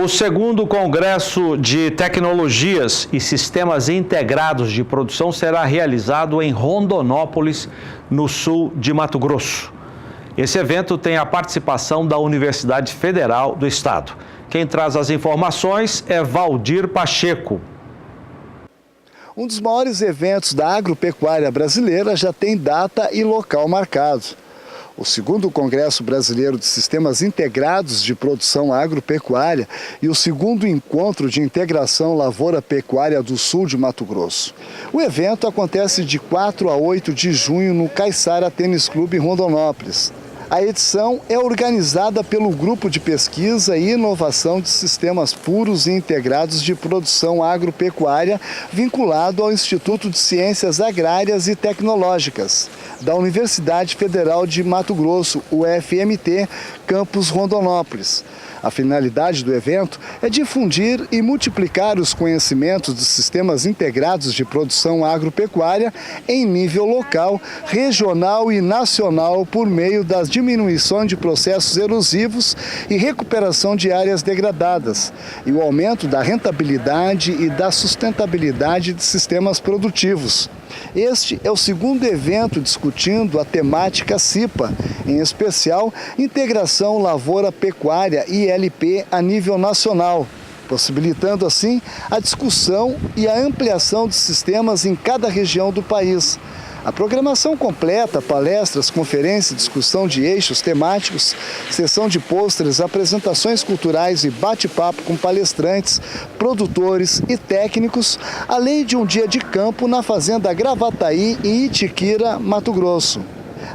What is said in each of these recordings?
O segundo Congresso de Tecnologias e Sistemas Integrados de Produção será realizado em Rondonópolis, no sul de Mato Grosso. Esse evento tem a participação da Universidade Federal do Estado. Quem traz as informações é Valdir Pacheco. Um dos maiores eventos da agropecuária brasileira já tem data e local marcados. O segundo Congresso Brasileiro de Sistemas Integrados de Produção Agropecuária e o segundo Encontro de Integração Lavoura-Pecuária do Sul de Mato Grosso. O evento acontece de 4 a 8 de junho no Caiçara Tênis Clube Rondonópolis. A edição é organizada pelo Grupo de Pesquisa e Inovação de Sistemas Puros e Integrados de Produção Agropecuária, vinculado ao Instituto de Ciências Agrárias e Tecnológicas, da Universidade Federal de Mato Grosso, UFMT, campus Rondonópolis. A finalidade do evento é difundir e multiplicar os conhecimentos dos sistemas integrados de produção agropecuária em nível local, regional e nacional por meio das diminuições de processos erosivos e recuperação de áreas degradadas e o aumento da rentabilidade e da sustentabilidade de sistemas produtivos. Este é o segundo evento discutindo a temática CIPA, em especial Integração Lavoura-Pecuária ILP a nível nacional, possibilitando assim a discussão e a ampliação de sistemas em cada região do país. A programação completa, palestras, conferências, discussão de eixos temáticos, sessão de pôsteres, apresentações culturais e bate-papo com palestrantes, produtores e técnicos, além de um dia de campo na Fazenda Gravataí, em Itiquira, Mato Grosso.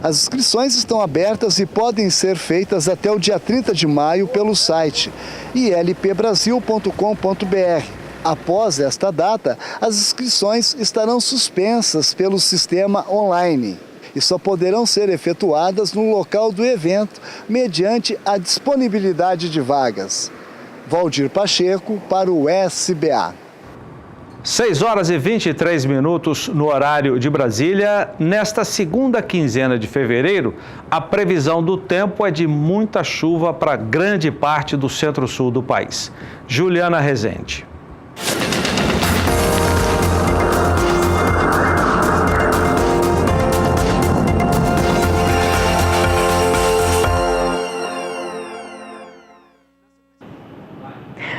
As inscrições estão abertas e podem ser feitas até o dia 30 de maio pelo site ilpbrasil.com.br. Após esta data, as inscrições estarão suspensas pelo sistema online e só poderão ser efetuadas no local do evento, mediante a disponibilidade de vagas. Valdir Pacheco para o SBA. 6 horas e 23 minutos no horário de Brasília. Nesta segunda quinzena de fevereiro, a previsão do tempo é de muita chuva para grande parte do centro-sul do país. Juliana Rezende.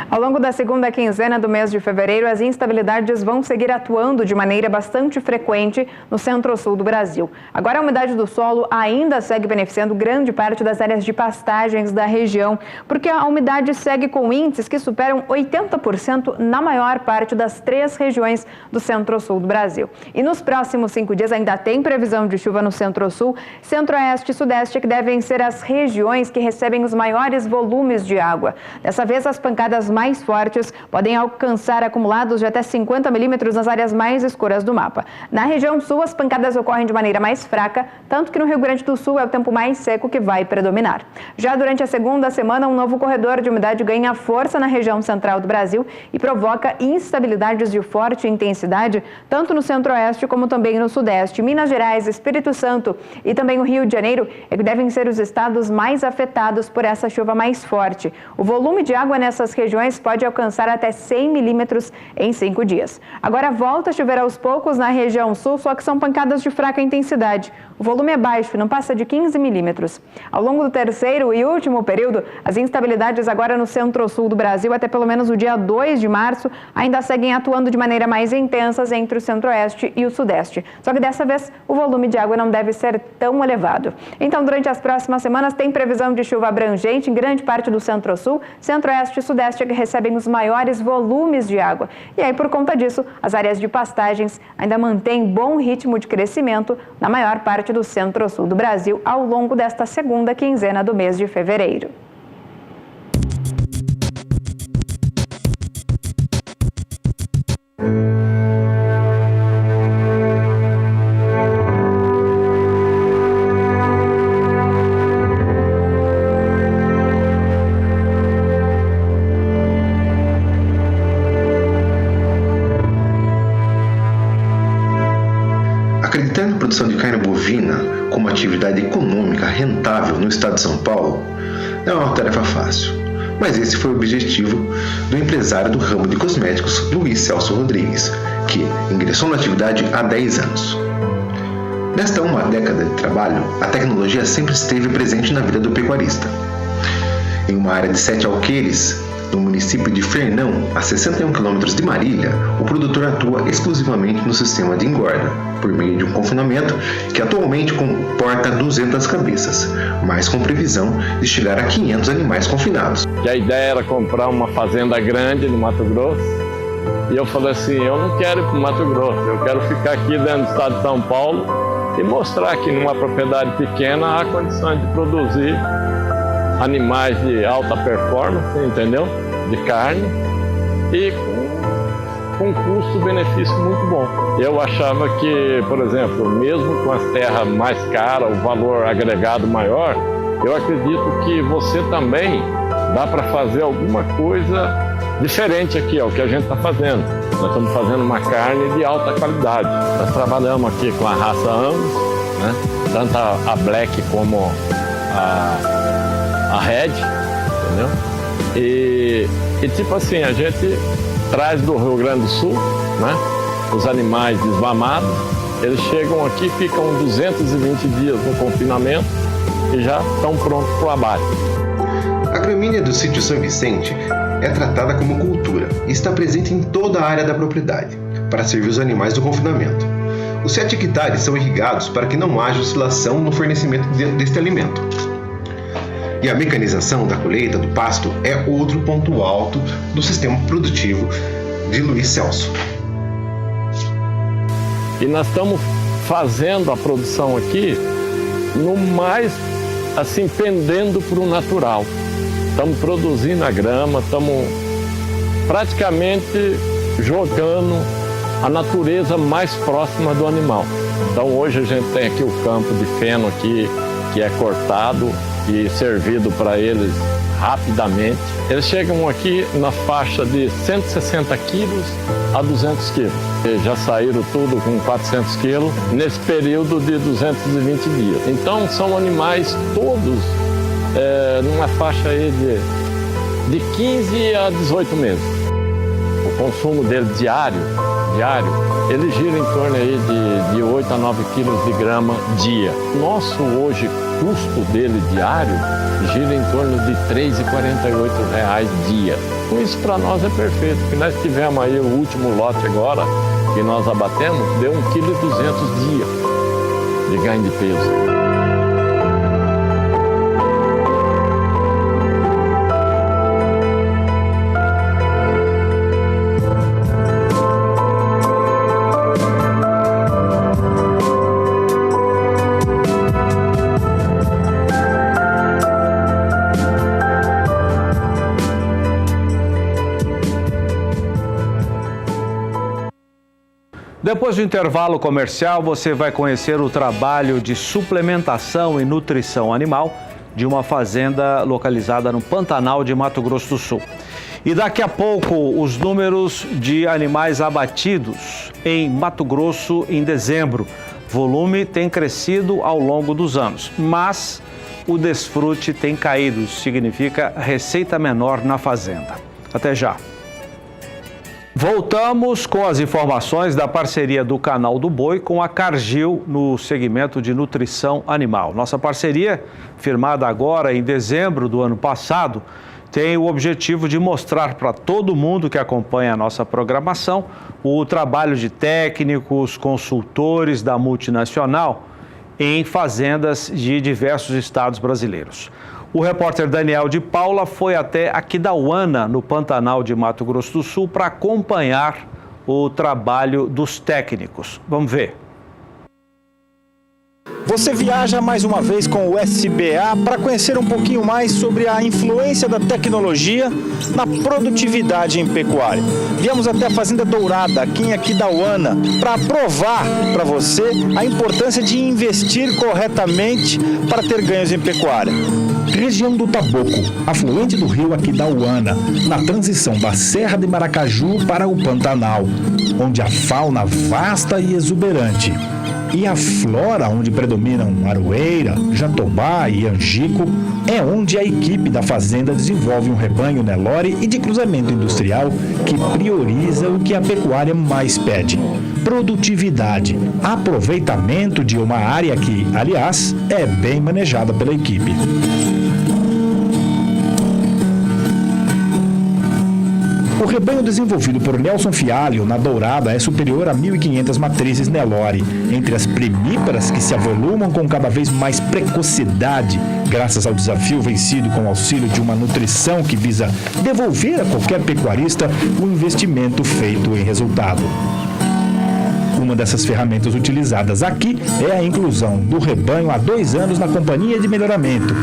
Ao longo da segunda quinzena do mês de fevereiro, as instabilidades vão seguir atuando de maneira bastante frequente no centro-sul do Brasil. Agora, a umidade do solo ainda segue beneficiando grande parte das áreas de pastagens da região, porque a umidade segue com índices que superam 80% na maior parte das 3 regiões do centro-sul do Brasil. E nos próximos 5 dias ainda tem previsão de chuva no centro-sul, centro-oeste e sudeste, que devem ser as regiões que recebem os maiores volumes de água. Dessa vez, as pancadas mais fortes podem alcançar acumulados de até 50 milímetros nas áreas mais escuras do mapa. Na região sul, as pancadas ocorrem de maneira mais fraca, tanto que no Rio Grande do Sul é o tempo mais seco que vai predominar. Já durante a segunda semana, um novo corredor de umidade ganha força na região central do Brasil e provoca instabilidades de forte intensidade, tanto no centro-oeste como também no sudeste. Minas Gerais, Espírito Santo e também o Rio de Janeiro é que devem ser os estados mais afetados por essa chuva mais forte. O volume de água nessas regiões pode alcançar até 100 milímetros em 5 dias. Agora volta a chover aos poucos na região sul, só que são pancadas de fraca intensidade. O volume é baixo, não passa de 15 milímetros. Ao longo do terceiro e último período, as instabilidades agora no centro-sul do Brasil, até pelo menos o dia 2 de março, ainda seguem atuando de maneira mais intensa entre o centro-oeste e o sudeste. Só que dessa vez, o volume de água não deve ser tão elevado. Então, durante as próximas semanas, tem previsão de chuva abrangente em grande parte do centro-sul, centro-oeste e sudeste, que recebem os maiores volumes de água. E aí, por conta disso, as áreas de pastagens ainda mantêm bom ritmo de crescimento na maior parte do centro-sul do Brasil ao longo desta segunda quinzena do mês de fevereiro. Acreditando na produção de carne bovina como atividade econômica rentável no estado de São Paulo, não é uma tarefa fácil. mas esse foi o objetivo do empresário do ramo de cosméticos, Luiz Celso Rodrigues, que ingressou na atividade há 10 anos. Nesta uma década de trabalho, a tecnologia sempre esteve presente na vida do pecuarista. Em uma área de 7 alqueires, no município de Fernão, a 61 km de Marília, o produtor atua exclusivamente no sistema de engorda, por meio de um confinamento que atualmente comporta 200 cabeças, mas com previsão de chegar a 500 animais confinados. E a ideia era comprar uma fazenda grande no Mato Grosso, e eu falei assim, eu não quero ir para o Mato Grosso, eu quero ficar aqui dentro do estado de São Paulo e mostrar que numa propriedade pequena há condições de produzir animais de alta performance, entendeu? De carne e com custo-benefício muito bom. Eu achava que, por exemplo, mesmo com as terras mais caras, o valor agregado maior, eu acredito que você também dá para fazer alguma coisa diferente aqui, é o que a gente está fazendo. Nós estamos fazendo uma carne de alta qualidade. Nós trabalhamos aqui com a raça Angus, né? Tanto a Black como a Red, entendeu? E tipo assim, a gente traz do Rio Grande do Sul, né? Os animais desmamados, eles chegam aqui, ficam 220 dias no confinamento e já estão prontos para o abate. A gramínea do sítio São Vicente é tratada como cultura e está presente em toda a área da propriedade, para servir os animais do confinamento. Os 7 hectares são irrigados para que não haja oscilação no fornecimento deste alimento. E a mecanização da colheita do pasto é outro ponto alto do sistema produtivo de Luiz Celso. E nós estamos fazendo a produção aqui no mais, assim, pendendo para o natural. Estamos produzindo a grama, estamos praticamente jogando a natureza mais próxima do animal. Então hoje a gente tem aqui o campo de feno aqui, que é cortado e servido para eles rapidamente. Eles chegam aqui na faixa de 160 quilos a 200 quilos. Eles já saíram tudo com 400 quilos nesse período de 220 dias. Então são animais todos numa faixa aí de 15 a 18 meses. O consumo dele diário, ele gira em torno aí de 8 a 9 quilos de grama dia. Nosso hoje custo dele diário gira em torno de R$ 3,48 dia. Com isso para nós é perfeito, porque nós tivemos aí o último lote agora, que nós abatemos, deu 1,2 kg dia de ganho de peso. Depois do intervalo comercial, você vai conhecer o trabalho de suplementação e nutrição animal de uma fazenda localizada no Pantanal de Mato Grosso do Sul. E daqui a pouco, os números de animais abatidos em Mato Grosso em dezembro. O volume tem crescido ao longo dos anos, mas o desfrute tem caído, isso significa receita menor na fazenda. Até já. Voltamos com as informações da parceria do Canal do Boi com a Cargill no segmento de nutrição animal. Nossa parceria, firmada agora em dezembro do ano passado, tem o objetivo de mostrar para todo mundo que acompanha a nossa programação o trabalho de técnicos, consultores da multinacional em fazendas de diversos estados brasileiros. O repórter Daniel de Paula foi até Aquidauana, no Pantanal de Mato Grosso do Sul, para acompanhar o trabalho dos técnicos. Vamos ver. Você viaja mais uma vez com o SBA para conhecer um pouquinho mais sobre a influência da tecnologia na produtividade em pecuária. Viemos até a Fazenda Dourada, aqui em Aquidauana, para provar para você a importância de investir corretamente para ter ganhos em pecuária. Região do Taboco, afluente do rio Aquidauana, na transição da Serra de Maracaju para o Pantanal, onde a fauna vasta e exuberante. E a flora onde predominam aroeira, jatobá e angico é onde a equipe da fazenda desenvolve um rebanho Nelore e de cruzamento industrial que prioriza o que a pecuária mais pede: produtividade, aproveitamento de uma área que, aliás, é bem manejada pela equipe. O rebanho desenvolvido por Nelson Fialho na Dourada é superior a 1.500 matrizes Nelore, entre as primíparas que se avolumam com cada vez mais precocidade, graças ao desafio vencido com o auxílio de uma nutrição que visa devolver a qualquer pecuarista o investimento feito em resultado. Uma dessas ferramentas utilizadas aqui é a inclusão do rebanho há 2 anos na companhia de melhoramento.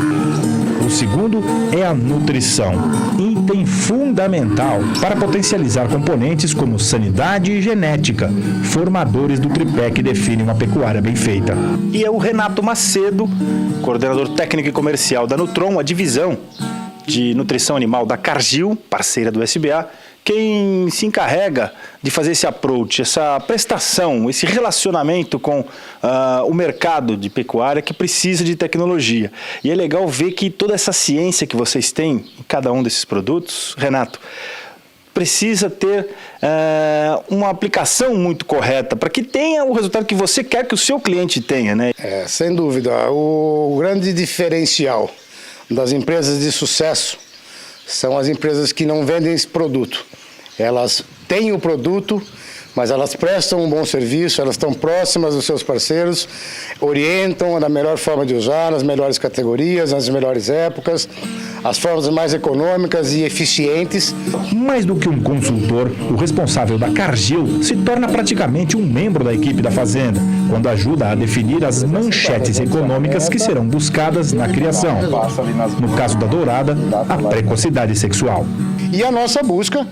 O segundo é a nutrição, item fundamental para potencializar componentes como sanidade e genética, formadores do tripé que define uma pecuária bem feita. E é o Renato Macedo, coordenador técnico e comercial da Nutron, a divisão de nutrição animal da Cargill, parceira do SBA, quem se encarrega de fazer esse approach, essa prestação, esse relacionamento com o mercado de pecuária que precisa de tecnologia. E é legal ver que toda essa ciência que vocês têm em cada um desses produtos, Renato, precisa ter uma aplicação muito correta para que tenha o resultado que você quer que o seu cliente tenha, né? Sem dúvida. O grande diferencial das empresas de sucesso são as empresas que não vendem esse produto. Elas têm o produto, mas elas prestam um bom serviço, elas estão próximas dos seus parceiros, orientam da melhor forma de usar, nas melhores categorias, nas melhores épocas, as formas mais econômicas e eficientes. Mais do que um consultor, o responsável da Cargill se torna praticamente um membro da equipe da fazenda, quando ajuda a definir as manchetes econômicas que serão buscadas na criação. No caso da Dourada, a precocidade sexual. E a nossa busca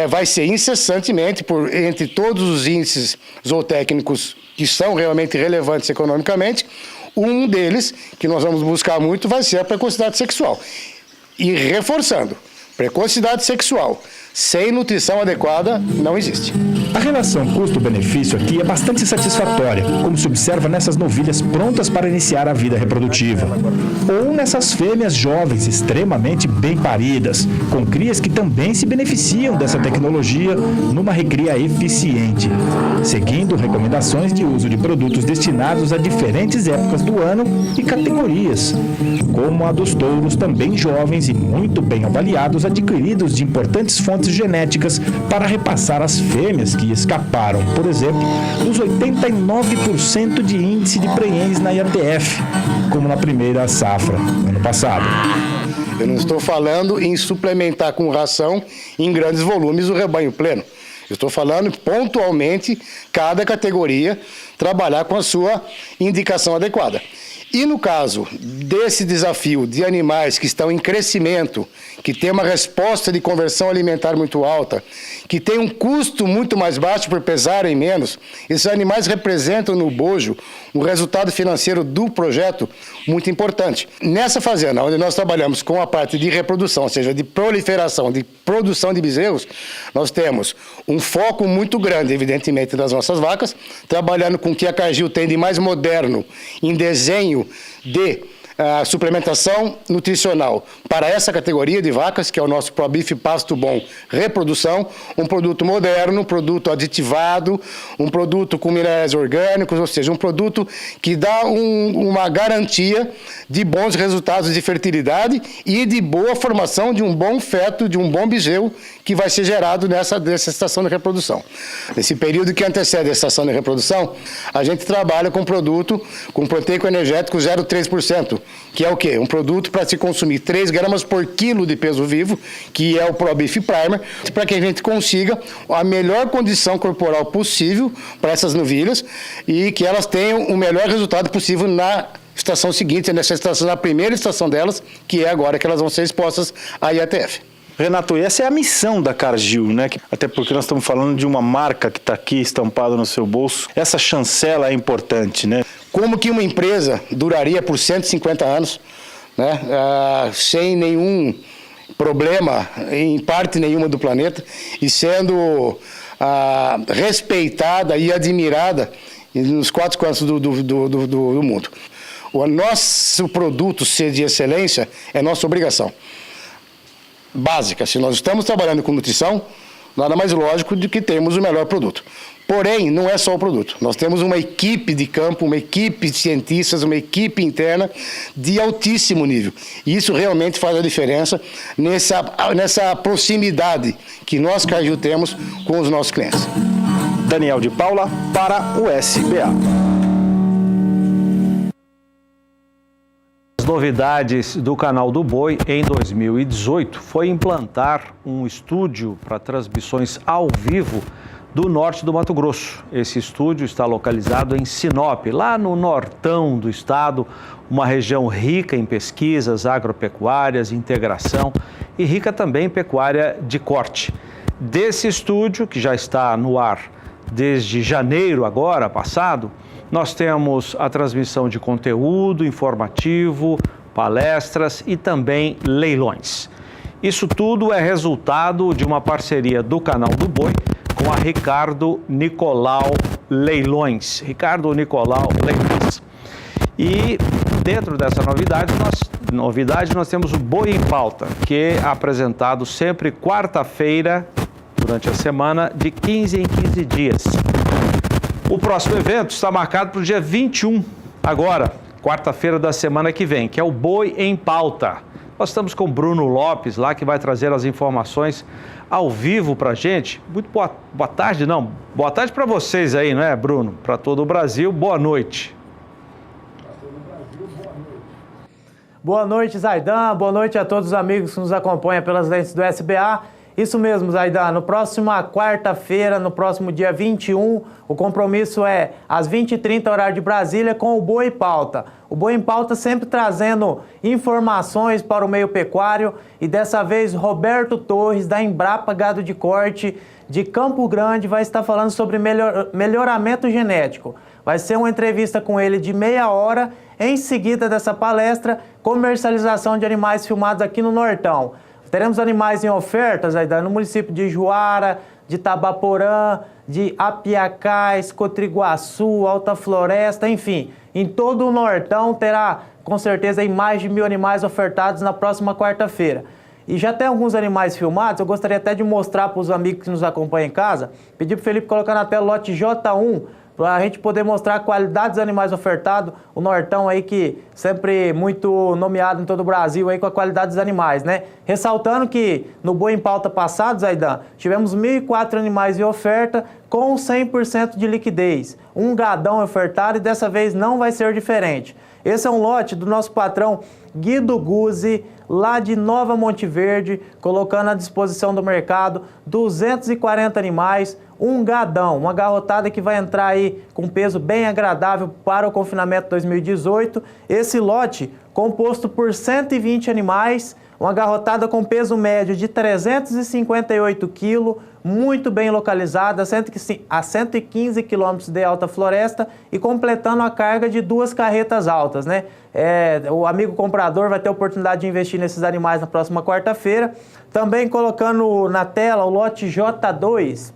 vai ser incessantemente, entre todos os índices zootécnicos que são realmente relevantes economicamente, um deles, que nós vamos buscar muito, vai ser a precocidade sexual. E reforçando, precocidade sexual sem nutrição adequada não existe. A relação custo-benefício aqui é bastante satisfatória, como se observa nessas novilhas prontas para iniciar a vida reprodutiva. Ou nessas fêmeas jovens extremamente bem paridas, com crias que também se beneficiam dessa tecnologia numa recria eficiente, seguindo recomendações de uso de produtos destinados a diferentes épocas do ano e categorias, como a dos touros também jovens e muito bem avaliados, adquiridos de importantes fontes genéticas para repassar as fêmeas que escaparam, por exemplo, dos 89% de índice de prenhez na IATF, como na primeira safra, ano passado. Eu não estou falando em suplementar com ração em grandes volumes o rebanho pleno. Eu estou falando pontualmente, cada categoria trabalhar com a sua indicação adequada. E no caso desse desafio de animais que estão em crescimento, que tem uma resposta de conversão alimentar muito alta, que tem um custo muito mais baixo por pesarem menos, esses animais representam no bojo um resultado financeiro do projeto muito importante. Nessa fazenda, onde nós trabalhamos com a parte de reprodução, ou seja, de proliferação, de produção de bezerros, nós temos um foco muito grande, evidentemente, das nossas vacas, trabalhando com o que a Cargill tem de mais moderno em desenho de suplementação nutricional para essa categoria de vacas, que é o nosso ProBeef Pasto Bom Reprodução, um produto moderno, um produto aditivado, um produto com minerais orgânicos, ou seja, um produto que dá uma garantia de bons resultados de fertilidade e de boa formação de um bom feto, de um bom bezerro que vai ser gerado nessa estação de reprodução. Nesse período que antecede a estação de reprodução, a gente trabalha com produto com proteico energético 0,3%, que é o quê? Um produto para se consumir 3 gramas por quilo de peso vivo, que é o ProBeef Primer, para que a gente consiga a melhor condição corporal possível para essas novilhas e que elas tenham o melhor resultado possível na estação seguinte, nessa estação, na primeira estação delas, que é agora que elas vão ser expostas à IATF. Renato, essa é a missão da Cargill, né? Até porque nós estamos falando de uma marca que está aqui estampada no seu bolso. Essa chancela é importante, né? Como que uma empresa duraria por 150 anos, né? Sem nenhum problema em parte nenhuma do planeta e sendo respeitada e admirada nos 4 cantos do mundo. O nosso produto ser de excelência é nossa obrigação básica. Se nós estamos trabalhando com nutrição, nada mais lógico do que termos o melhor produto. Porém, não é só o produto. Nós temos uma equipe de campo, uma equipe de cientistas, uma equipe interna de altíssimo nível. E isso realmente faz a diferença nessa proximidade que nós, Cargill, temos com os nossos clientes. Daniel de Paula para o SBA. As novidades do Canal do Boi em 2018 foi implantar um estúdio para transmissões ao vivo do norte do Mato Grosso. Esse estúdio está localizado em Sinop, lá no nortão do estado, uma região rica em pesquisas agropecuárias, integração e rica também em pecuária de corte. Desse estúdio, que já está no ar desde janeiro agora, passado, nós temos a transmissão de conteúdo informativo, palestras e também leilões. Isso tudo é resultado de uma parceria do Canal do Boi com a Ricardo Nicolau Leilões. Ricardo Nicolau Leilões. E dentro dessa novidade nós temos o Boi em Pauta, que é apresentado sempre quarta-feira, durante a semana, de 15 em 15 dias. O próximo evento está marcado para o dia 21, agora, quarta-feira da semana que vem, que é o Boi em Pauta. Nós estamos com o Bruno Lopes lá, que vai trazer as informações ao vivo para a gente. Muito boa tarde, não. Boa tarde para vocês aí, não é, Bruno? Para todo o Brasil, boa noite. Boa noite, Zaidan. Boa noite a todos os amigos que nos acompanham pelas lentes do SBA. Isso mesmo, Zaidan. No próxima quarta-feira, no próximo dia 21, o compromisso é às 20h30, horário de Brasília, com o Boi em Pauta. O Boi em Pauta sempre trazendo informações para o meio pecuário e dessa vez Roberto Torres, da Embrapa Gado de Corte de Campo Grande, vai estar falando sobre melhoramento genético. Vai ser uma entrevista com ele de meia hora, em seguida dessa palestra, comercialização de animais filmados aqui no Nortão. Teremos animais em ofertas aí no município de Juara, de Tabaporã, de Apiacás, Cotriguaçu, Alta Floresta, enfim. Em todo o Nortão terá, com certeza, aí mais de 1000 animais ofertados na próxima quarta-feira. E já tem alguns animais filmados, eu gostaria até de mostrar para os amigos que nos acompanham em casa. Pedir para o Felipe colocar na tela o lote J1, para a gente poder mostrar a qualidade dos animais ofertados, o Nortão aí que sempre muito nomeado em todo o Brasil aí com a qualidade dos animais, né? Ressaltando que no Boi em Pauta passado, Zaidan, tivemos 1.004 animais em oferta com 100% de liquidez. Um gadão ofertado e dessa vez não vai ser diferente. Esse é um lote do nosso patrão Guido Guzzi, lá de Nova Monte Verde, colocando à disposição do mercado 240 animais, um gadão, uma garrotada que vai entrar aí com peso bem agradável para o confinamento 2018. Esse lote composto por 120 animais, uma garrotada com peso médio de 358 kg, muito bem localizada, a 115 km de Alta Floresta e completando a carga de 2 carretas altas, né? O amigo comprador vai ter a oportunidade de investir nesses animais na próxima quarta-feira. Também colocando na tela o lote J2,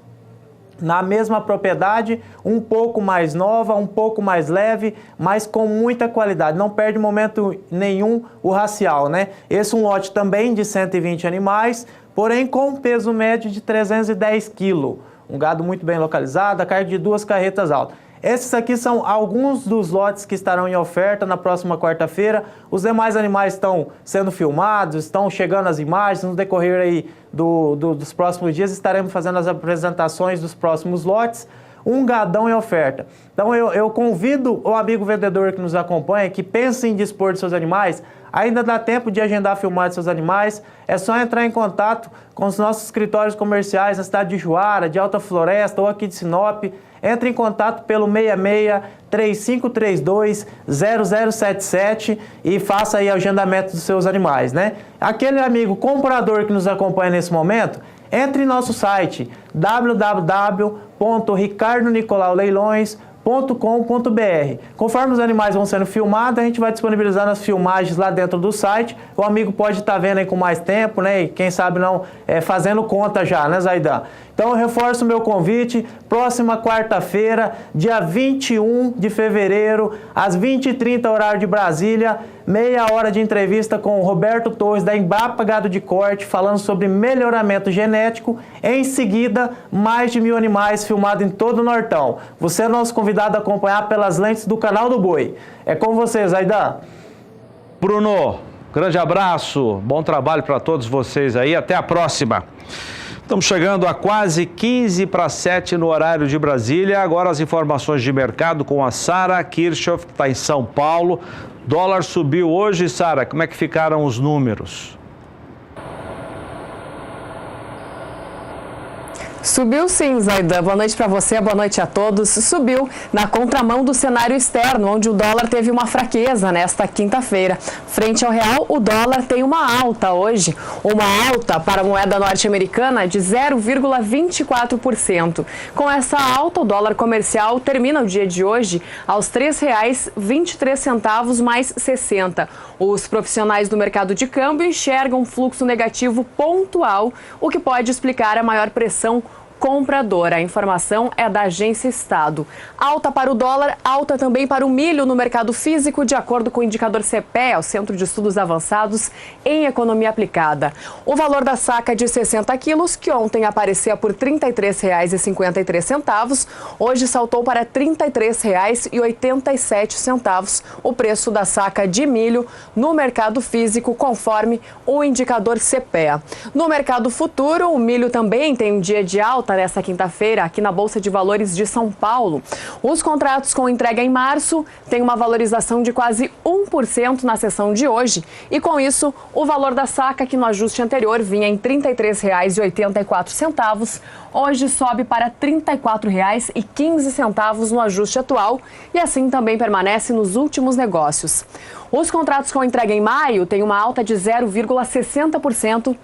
na mesma propriedade, um pouco mais nova, um pouco mais leve, mas com muita qualidade. Não perde momento nenhum o racial, né? Esse é um lote também de 120 animais, porém com peso médio de 310 kg. Um gado muito bem localizado, a carga de 2 carretas altas. Esses aqui são alguns dos lotes que estarão em oferta na próxima quarta-feira. Os demais animais estão sendo filmados, estão chegando as imagens. No decorrer aí dos próximos dias estaremos fazendo as apresentações dos próximos lotes. Um gadão em oferta. Então eu convido o amigo vendedor que nos acompanha, que pensa em dispor de seus animais, ainda dá tempo de agendar filmar de seus animais, é só entrar em contato com os nossos escritórios comerciais na cidade de Juara, de Alta Floresta ou aqui de Sinop. Entre em contato pelo 66-3532-0077 e faça aí o agendamento dos seus animais, né? Aquele amigo comprador que nos acompanha nesse momento, entre em nosso site www.ricardonicolauleilões.com.br Conforme os animais vão sendo filmados, a gente vai disponibilizar as filmagens lá dentro do site. O amigo pode estar vendo aí com mais tempo, né? E quem sabe não fazendo conta já, né, Zaidan? Então eu reforço o meu convite, próxima quarta-feira, dia 21 de fevereiro, às 20h30, horário de Brasília, meia hora de entrevista com o Roberto Torres, da Embrapa Gado de Corte, falando sobre melhoramento genético. Em seguida, mais de 1000 animais filmados em todo o Nortão. Você é nosso convidado a acompanhar pelas lentes do Canal do Boi. É com você, Zaidan. Bruno, grande abraço, bom trabalho para todos vocês aí, até a próxima. Estamos chegando a quase 15:07 no horário de Brasília. Agora as informações de mercado com a Sara Kirchhoff, que está em São Paulo. Dólar subiu hoje, Sara, como é que ficaram os números? Subiu sim, Zaidan. Boa noite para você, boa noite a todos. Subiu na contramão do cenário externo, onde o dólar teve uma fraqueza nesta quinta-feira. Frente ao real, o dólar tem uma alta hoje, uma alta para a moeda norte-americana de 0,24%. Com essa alta, o dólar comercial termina o dia de hoje aos R$ 3,23 mais 60. Os profissionais do mercado de câmbio enxergam um fluxo negativo pontual, o que pode explicar a maior pressão compradora. A informação é da Agência Estado. Alta para o dólar, alta também para o milho no mercado físico, de acordo com o indicador CPEA, o Centro de Estudos Avançados em Economia Aplicada. O valor da saca de 60 quilos, que ontem aparecia por R$ 33,53, hoje saltou para R$ 33,87 o preço da saca de milho no mercado físico, conforme o indicador CPEA. No mercado futuro, o milho também tem um dia de alta nesta quinta-feira aqui na Bolsa de Valores de São Paulo. Os contratos com entrega em março têm uma valorização de quase 1% na sessão de hoje e, com isso, o valor da saca, que no ajuste anterior vinha em R$ 33,84, hoje sobe para R$ 34,15 no ajuste atual e assim também permanece nos últimos negócios. Os contratos com entrega em maio têm uma alta de 0,60%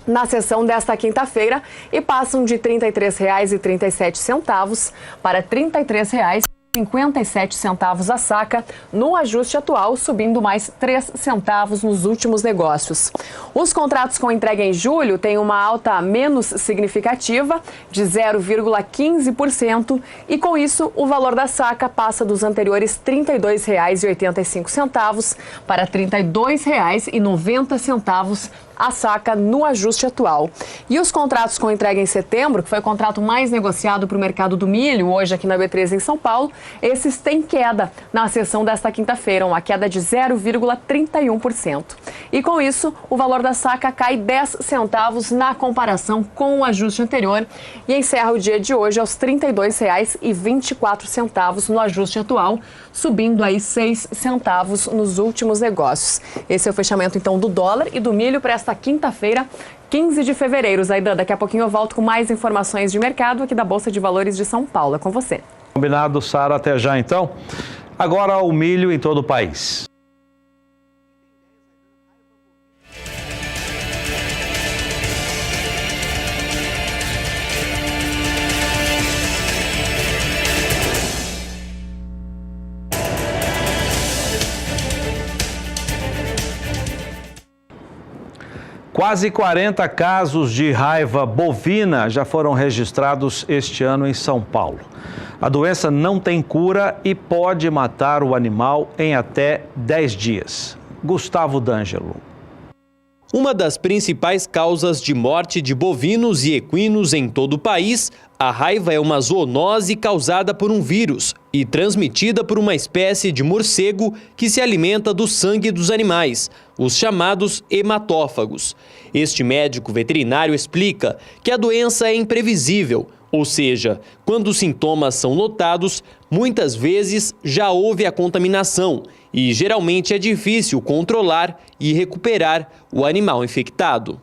na sessão desta quinta-feira e passam de R$ 33,37 para R$ 33,57 a saca, no ajuste atual, subindo mais 3 centavos nos últimos negócios. Os contratos com entrega em julho têm uma alta menos significativa, de 0,15%, e com isso o valor da saca passa dos anteriores R$ 32,85 para R$ 32,90 a saca no ajuste atual. E os contratos com entrega em setembro, que foi o contrato mais negociado para o mercado do milho, hoje aqui na B3 em São Paulo, esses têm queda na sessão desta quinta-feira, uma queda de 0,31%. E com isso, o valor da saca cai 10 centavos na comparação com o ajuste anterior e encerra o dia de hoje aos R$ 32,24 no ajuste atual, subindo aí 6 centavos nos últimos negócios. Esse é o fechamento então do dólar e do milho para esta quinta-feira, 15 de fevereiro. Zaidan, daqui a pouquinho eu volto com mais informações de mercado aqui da Bolsa de Valores de São Paulo. É com você. Combinado, Sara, até já então. Agora o milho em todo o país. Quase 40 casos de raiva bovina já foram registrados este ano em São Paulo. A doença não tem cura e pode matar o animal em até 10 dias. Gustavo D'Angelo. Uma das principais causas de morte de bovinos e equinos em todo o país, a raiva é uma zoonose causada por um vírus e transmitida por uma espécie de morcego que se alimenta do sangue dos animais, os chamados hematófagos. Este médico veterinário explica que a doença é imprevisível, ou seja, quando os sintomas são notados, muitas vezes já houve a contaminação e geralmente é difícil controlar e recuperar o animal infectado.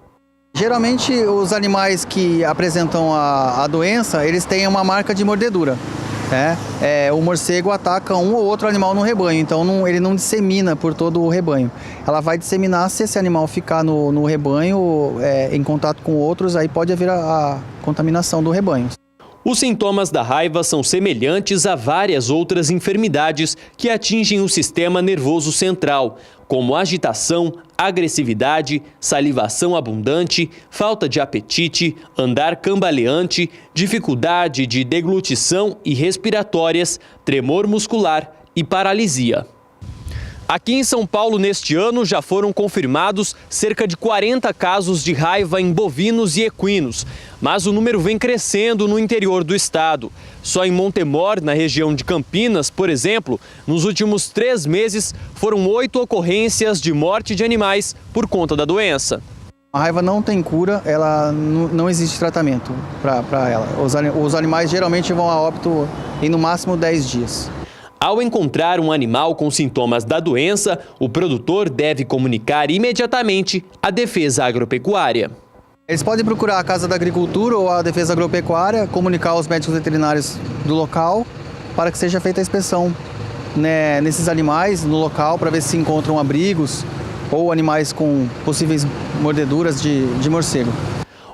Geralmente os animais que apresentam a doença, eles têm uma marca de mordedura. O morcego ataca um ou outro animal no rebanho, então ele não dissemina por todo o rebanho. Ela vai disseminar se esse animal ficar no rebanho em contato com outros, aí pode haver a contaminação do rebanho. Os sintomas da raiva são semelhantes a várias outras enfermidades que atingem o sistema nervoso central, como agitação, agressividade, salivação abundante, falta de apetite, andar cambaleante, dificuldade de deglutição e respiratórias, tremor muscular e paralisia. Aqui em São Paulo, neste ano, já foram confirmados cerca de 40 casos de raiva em bovinos e equinos, mas o número vem crescendo no interior do estado. Só em Montemor, na região de Campinas, por exemplo, nos últimos 3 meses, foram 8 ocorrências de morte de animais por conta da doença. A raiva não tem cura, ela não existe tratamento para ela. Os animais geralmente vão a óbito em no máximo 10 dias. Ao encontrar um animal com sintomas da doença, o produtor deve comunicar imediatamente à Defesa Agropecuária. Eles podem procurar a Casa da Agricultura ou a Defesa Agropecuária, comunicar aos médicos veterinários do local para que seja feita a inspeção, né, nesses animais no local para ver se encontram abrigos ou animais com possíveis mordeduras de morcego.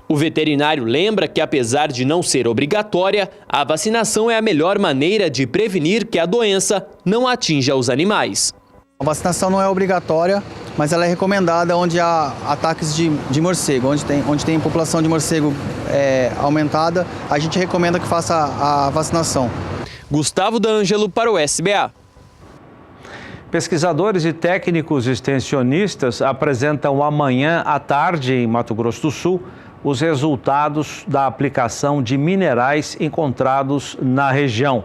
O veterinário lembra que, apesar de não ser obrigatória, a vacinação é a melhor maneira de prevenir que a doença não atinja os animais. A vacinação não é obrigatória, mas ela é recomendada onde há ataques de morcego, onde tem população de morcego aumentada, a gente recomenda que faça a vacinação. Gustavo D'Angelo para o SBA. Pesquisadores e técnicos extensionistas apresentam amanhã à tarde em Mato Grosso do Sul os resultados da aplicação de minerais encontrados na região.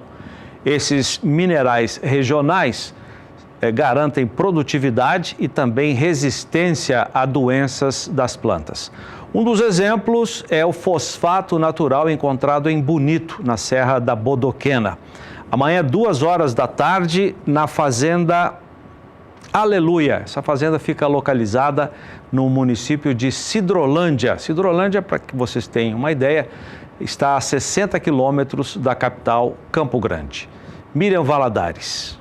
Esses minerais regionais garantem produtividade e também resistência a doenças das plantas. Um dos exemplos é o fosfato natural encontrado em Bonito, na Serra da Bodoquena. Amanhã, 2 horas da tarde, na fazenda Aleluia. Essa fazenda fica localizada no município de Sidrolândia. Sidrolândia, para que vocês tenham uma ideia, está a 60 quilômetros da capital Campo Grande. Miriam Valadares.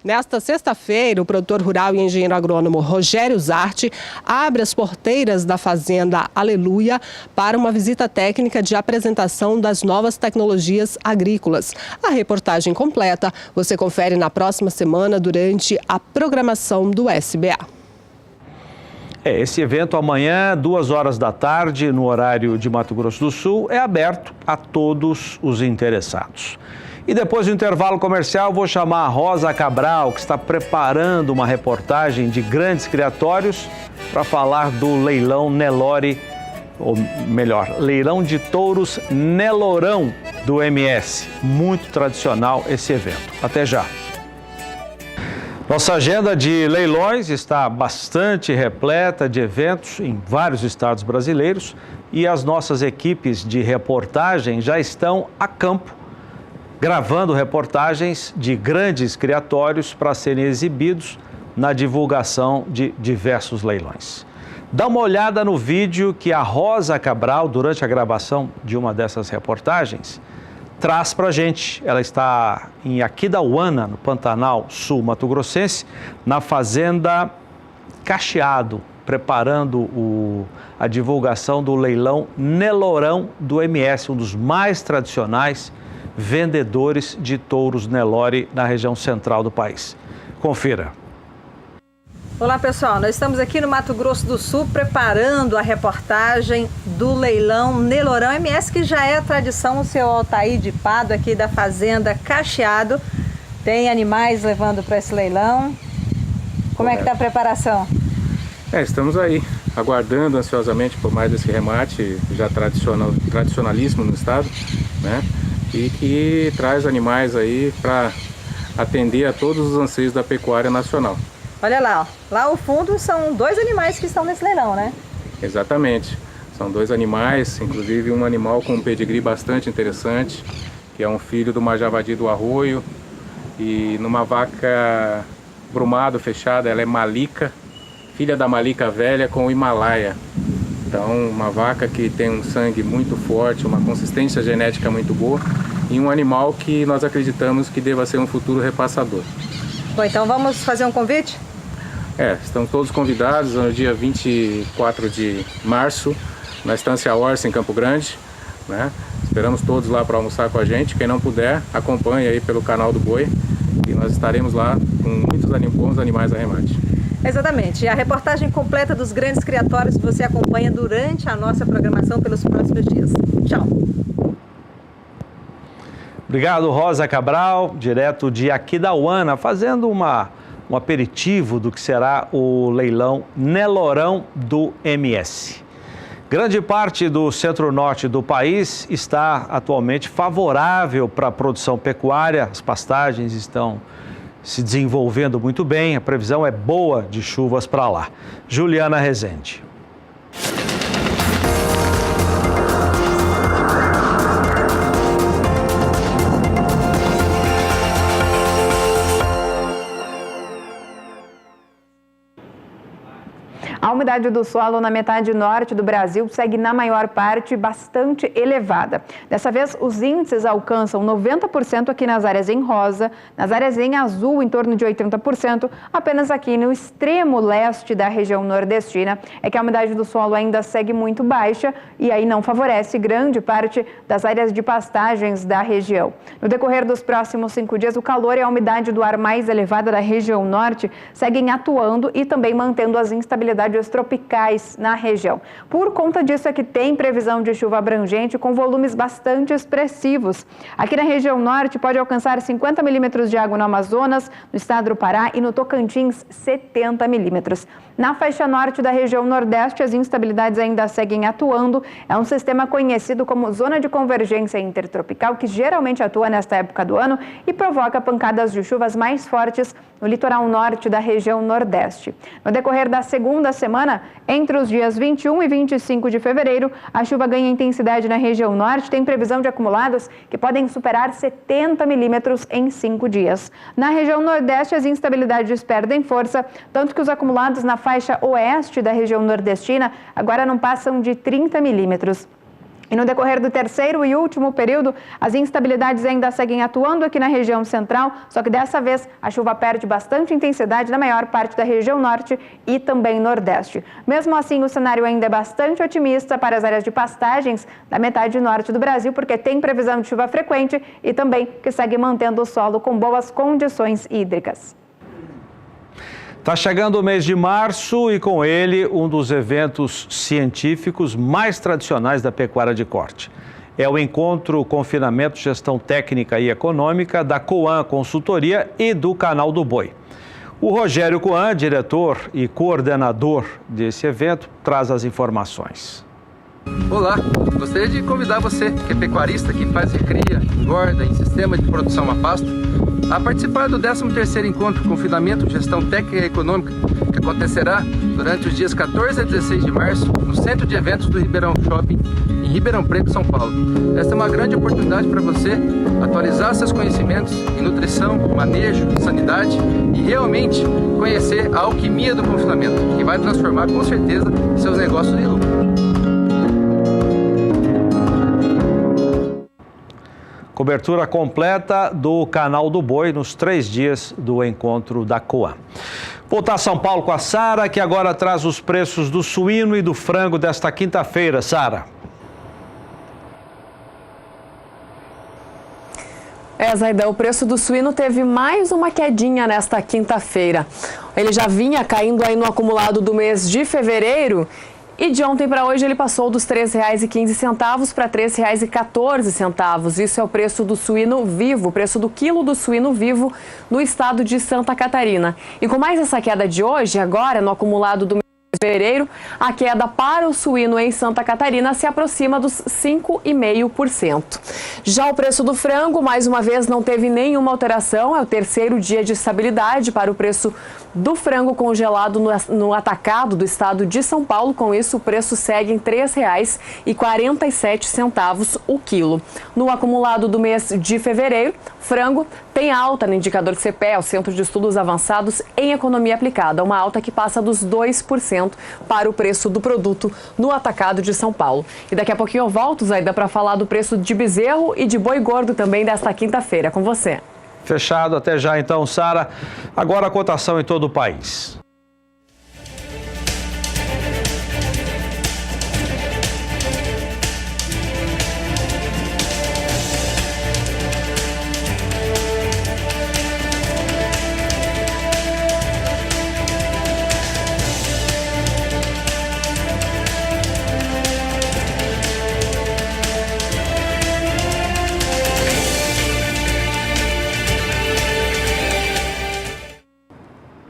Nesta sexta-feira, o produtor rural e engenheiro agrônomo Rogério Zarte abre as porteiras da fazenda Aleluia para uma visita técnica de apresentação das novas tecnologias agrícolas. A reportagem completa você confere na próxima semana durante a programação do SBA. Esse evento amanhã, 2 horas da tarde, no horário de Mato Grosso do Sul, é aberto a todos os interessados. E depois do intervalo comercial, vou chamar a Rosa Cabral, que está preparando uma reportagem de grandes criatórios para falar do leilão Nelore, ou melhor, leilão de touros Nelorão do MS. Muito tradicional esse evento. Até já. Nossa agenda de leilões está bastante repleta de eventos em vários estados brasileiros e as nossas equipes de reportagem já estão a campo, gravando reportagens de grandes criatórios para serem exibidos na divulgação de diversos leilões. Dá uma olhada no vídeo que a Rosa Cabral, durante a gravação de uma dessas reportagens, traz para a gente. Ela está em Aquidauana, no Pantanal Sul Mato Grossense, na fazenda Cacheado, preparando a divulgação do leilão Nelorão do MS, um dos mais tradicionais vendedores de touros Nelore na região central do país. Confira. Olá pessoal, nós estamos aqui no Mato Grosso do Sul preparando a reportagem do leilão Nelorão MS, que já é tradição. O seu Altair de Pado aqui da fazenda Cacheado tem animais levando para esse leilão. Como é que está a preparação? Estamos aí aguardando ansiosamente por mais esse remate já tradicionalíssimo no estado, né? E que traz animais aí para atender a todos os anseios da pecuária nacional. Olha lá, ó. Lá ao fundo são 2 animais que estão nesse leilão, né? Exatamente, são 2 animais, inclusive um animal com um pedigree bastante interessante, que é um filho do Majavadi do Arroio, e numa vaca brumado fechada, ela é Malika, filha da Malika velha com o Himalaia. Então, uma vaca que tem um sangue muito forte, uma consistência genética muito boa e um animal que nós acreditamos que deva ser um futuro repassador. Bom, então vamos fazer um convite? Estão todos convidados no dia 24 de março, na Estância Orça, em Campo Grande, né? Esperamos todos lá para almoçar com a gente. Quem não puder, acompanhe aí pelo canal do Boi e nós estaremos lá com muitos bons animais a remate. Exatamente. E a reportagem completa dos grandes criatórios você acompanha durante a nossa programação pelos próximos dias. Tchau. Obrigado, Rosa Cabral, direto de Aquidauana, fazendo um aperitivo do que será o leilão Nelorão do MS. Grande parte do centro-norte do país está atualmente favorável para a produção pecuária, as pastagens estão se desenvolvendo muito bem, a previsão é boa de chuvas para lá. Juliana Rezende. A umidade do solo na metade norte do Brasil segue, na maior parte, bastante elevada. Dessa vez, os índices alcançam 90% aqui nas áreas em rosa, nas áreas em azul, em torno de 80%. Apenas aqui no extremo leste da região nordestina é que a umidade do solo ainda segue muito baixa e aí não favorece grande parte das áreas de pastagens da região. No decorrer dos próximos 5 dias, o calor e a umidade do ar mais elevada da região norte seguem atuando e também mantendo as instabilidades tropicais na região. Por conta disso é que tem previsão de chuva abrangente com volumes bastante expressivos. Aqui na região norte pode alcançar 50 milímetros de água no Amazonas, no estado do Pará e no Tocantins 70 milímetros. Na faixa norte da região nordeste as instabilidades ainda seguem atuando. É um sistema conhecido como zona de convergência intertropical que geralmente atua nesta época do ano e provoca pancadas de chuvas mais fortes no litoral norte da região nordeste. No decorrer da segunda semana, entre os dias 21 e 25 de fevereiro, a chuva ganha intensidade na região norte, tem previsão de acumulados que podem superar 70 milímetros em 5 dias. Na região nordeste, as instabilidades perdem força, tanto que os acumulados na faixa oeste da região nordestina agora não passam de 30 milímetros. E no decorrer do terceiro e último período, as instabilidades ainda seguem atuando aqui na região central, só que dessa vez a chuva perde bastante intensidade na maior parte da região norte e também nordeste. Mesmo assim, o cenário ainda é bastante otimista para as áreas de pastagens da metade norte do Brasil, porque tem previsão de chuva frequente e também que segue mantendo o solo com boas condições hídricas. Está chegando o mês de março e com ele um dos eventos científicos mais tradicionais da pecuária de corte. É o Encontro Confinamento, Gestão Técnica e Econômica da Coan Consultoria e do Canal do Boi. O Rogério Coan, diretor e coordenador desse evento, traz as informações. Olá, gostaria de convidar você, que é pecuarista, que faz recria, engorda em sistema de produção a pasto, a participar do 13º Encontro Confinamento, Gestão Técnica e Econômica, que acontecerá durante os dias 14 a 16 de março, no Centro de Eventos do Ribeirão Shopping, em Ribeirão Preto, São Paulo. Esta é uma grande oportunidade para você atualizar seus conhecimentos em nutrição, manejo, sanidade e realmente conhecer a alquimia do confinamento, que vai transformar com certeza seus negócios em lucro. Cobertura completa do Canal do Boi nos 3 dias do encontro da Coan. Voltar a São Paulo com a Sara, que agora traz os preços do suíno e do frango desta quinta-feira. Sara. Zaida, o preço do suíno teve mais uma quedinha nesta quinta-feira. Ele já vinha caindo aí no acumulado do mês de fevereiro. E de ontem para hoje ele passou dos R$ 3,15 para R$ 3,14. Isso é o preço do suíno vivo, o preço do quilo do suíno vivo no estado de Santa Catarina. E com mais essa queda de hoje, agora no acumulado do mês de fevereiro, a queda para o suíno em Santa Catarina se aproxima dos 5,5%. Já o preço do frango, mais uma vez, não teve nenhuma alteração. É o terceiro dia de estabilidade para o preço do frango congelado no atacado do estado de São Paulo. Com isso, o preço segue em R$ 3,47 o quilo. No acumulado do mês de fevereiro, frango tem alta no indicador CPE, o Centro de Estudos Avançados em Economia Aplicada, uma alta que passa dos 2% para o preço do produto no atacado de São Paulo. E daqui a pouquinho eu volto, Zaida, para falar do preço de bezerro e de boi gordo também desta quinta-feira. Com você. Fechado, até já então, Sara. Agora a cotação em todo o país.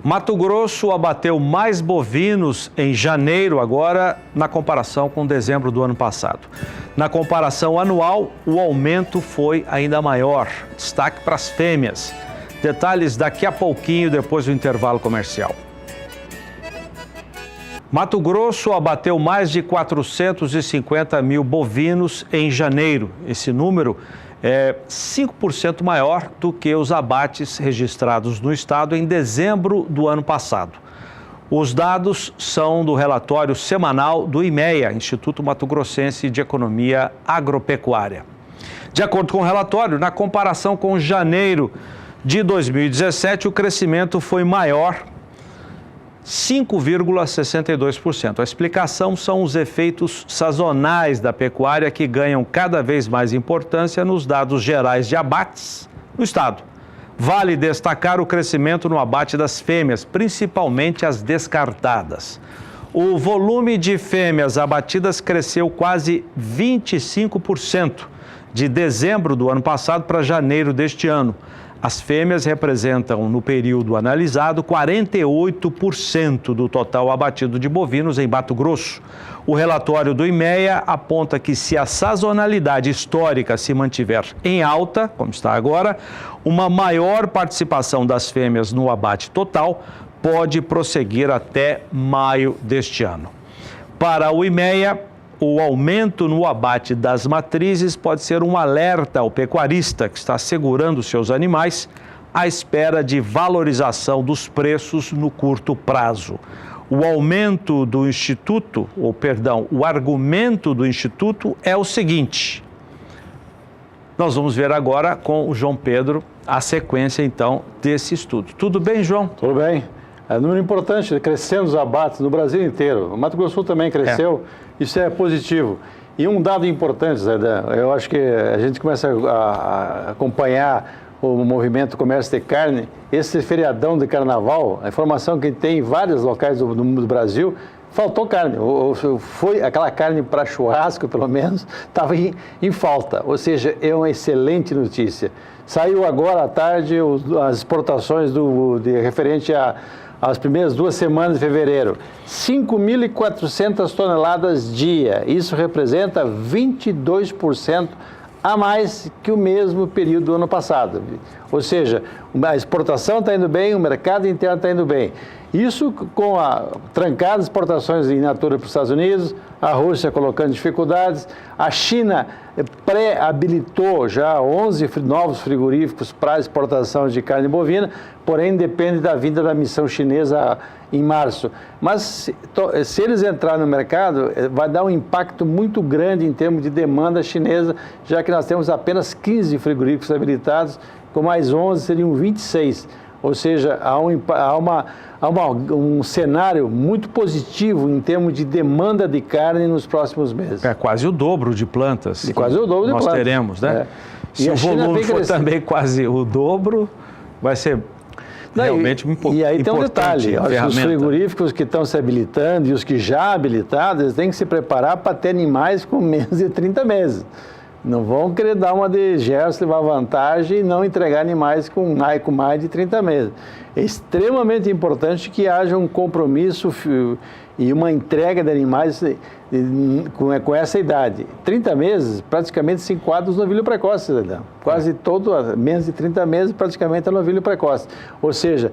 Mato Grosso abateu mais bovinos em janeiro agora na comparação com dezembro do ano passado. Na comparação anual, o aumento foi ainda maior. Destaque para as fêmeas. Detalhes daqui a pouquinho, depois do intervalo comercial. Mato Grosso abateu mais de 450 mil bovinos em janeiro. Esse número é 5% maior do que os abates registrados no estado em dezembro do ano passado. Os dados são do relatório semanal do IMEA, Instituto Mato Grossense de Economia Agropecuária. De acordo com o relatório, na comparação com janeiro de 2017, o crescimento foi maior, 5,62%. A explicação são os efeitos sazonais da pecuária que ganham cada vez mais importância nos dados gerais de abates no estado. Vale destacar o crescimento no abate das fêmeas, principalmente as descartadas. O volume de fêmeas abatidas cresceu quase 25% de dezembro do ano passado para janeiro deste ano. As fêmeas representam, no período analisado, 48% do total abatido de bovinos em Mato Grosso. O relatório do IMEA aponta que, se a sazonalidade histórica se mantiver em alta, como está agora, uma maior participação das fêmeas no abate total pode prosseguir até maio deste ano. Para o IMEA, o aumento no abate das matrizes pode ser um alerta ao pecuarista que está segurando seus animais à espera de valorização dos preços no curto prazo. O argumento do Instituto é o seguinte. Nós vamos ver agora com o João Pedro a sequência, então, desse estudo. Tudo bem, João? Tudo bem. É um número importante, crescendo os abates no Brasil inteiro. O Mato Grosso do Sul também cresceu, isso é positivo. E um dado importante, Zé, eu acho que a gente começa a acompanhar o movimento comércio de carne, esse feriadão de carnaval, a informação que tem em vários locais do Brasil, faltou carne, foi aquela carne para churrasco, pelo menos, estava em falta, ou seja, é uma excelente notícia. Saiu agora à tarde as exportações referente às primeiras 2 semanas de fevereiro, 5.400 toneladas dia, isso representa 22% a mais que o mesmo período do ano passado. Ou seja, a exportação está indo bem, o mercado interno está indo bem. Isso com a trancada de exportações in natura para os Estados Unidos, a Rússia colocando dificuldades, a China pré-habilitou já 11 novos frigoríficos para exportação de carne bovina, porém depende da vinda da missão chinesa em março. Mas se eles entrarem no mercado, vai dar um impacto muito grande em termos de demanda chinesa, já que nós temos apenas 15 frigoríficos habilitados, com mais 11 seriam 26. Ou seja, há um cenário muito positivo em termos de demanda de carne nos próximos meses. É quase o dobro de plantas. E quase o dobro de plantas. Nós teremos, né? Se o volume for também quase o dobro, vai ser realmente importante. E aí tem um detalhe, os frigoríficos que estão se habilitando e os que já habilitados, eles têm que se preparar para ter animais com menos de 30 meses. Não vão querer dar uma de Gerson, levar vantagem e não entregar animais com mais de 30 meses. É extremamente importante que haja um compromisso e uma entrega de animais com essa idade. 30 meses, praticamente se enquadra os novilhos precoces, né? Quase todo, menos de 30 meses, praticamente é novilho precoce. Ou seja,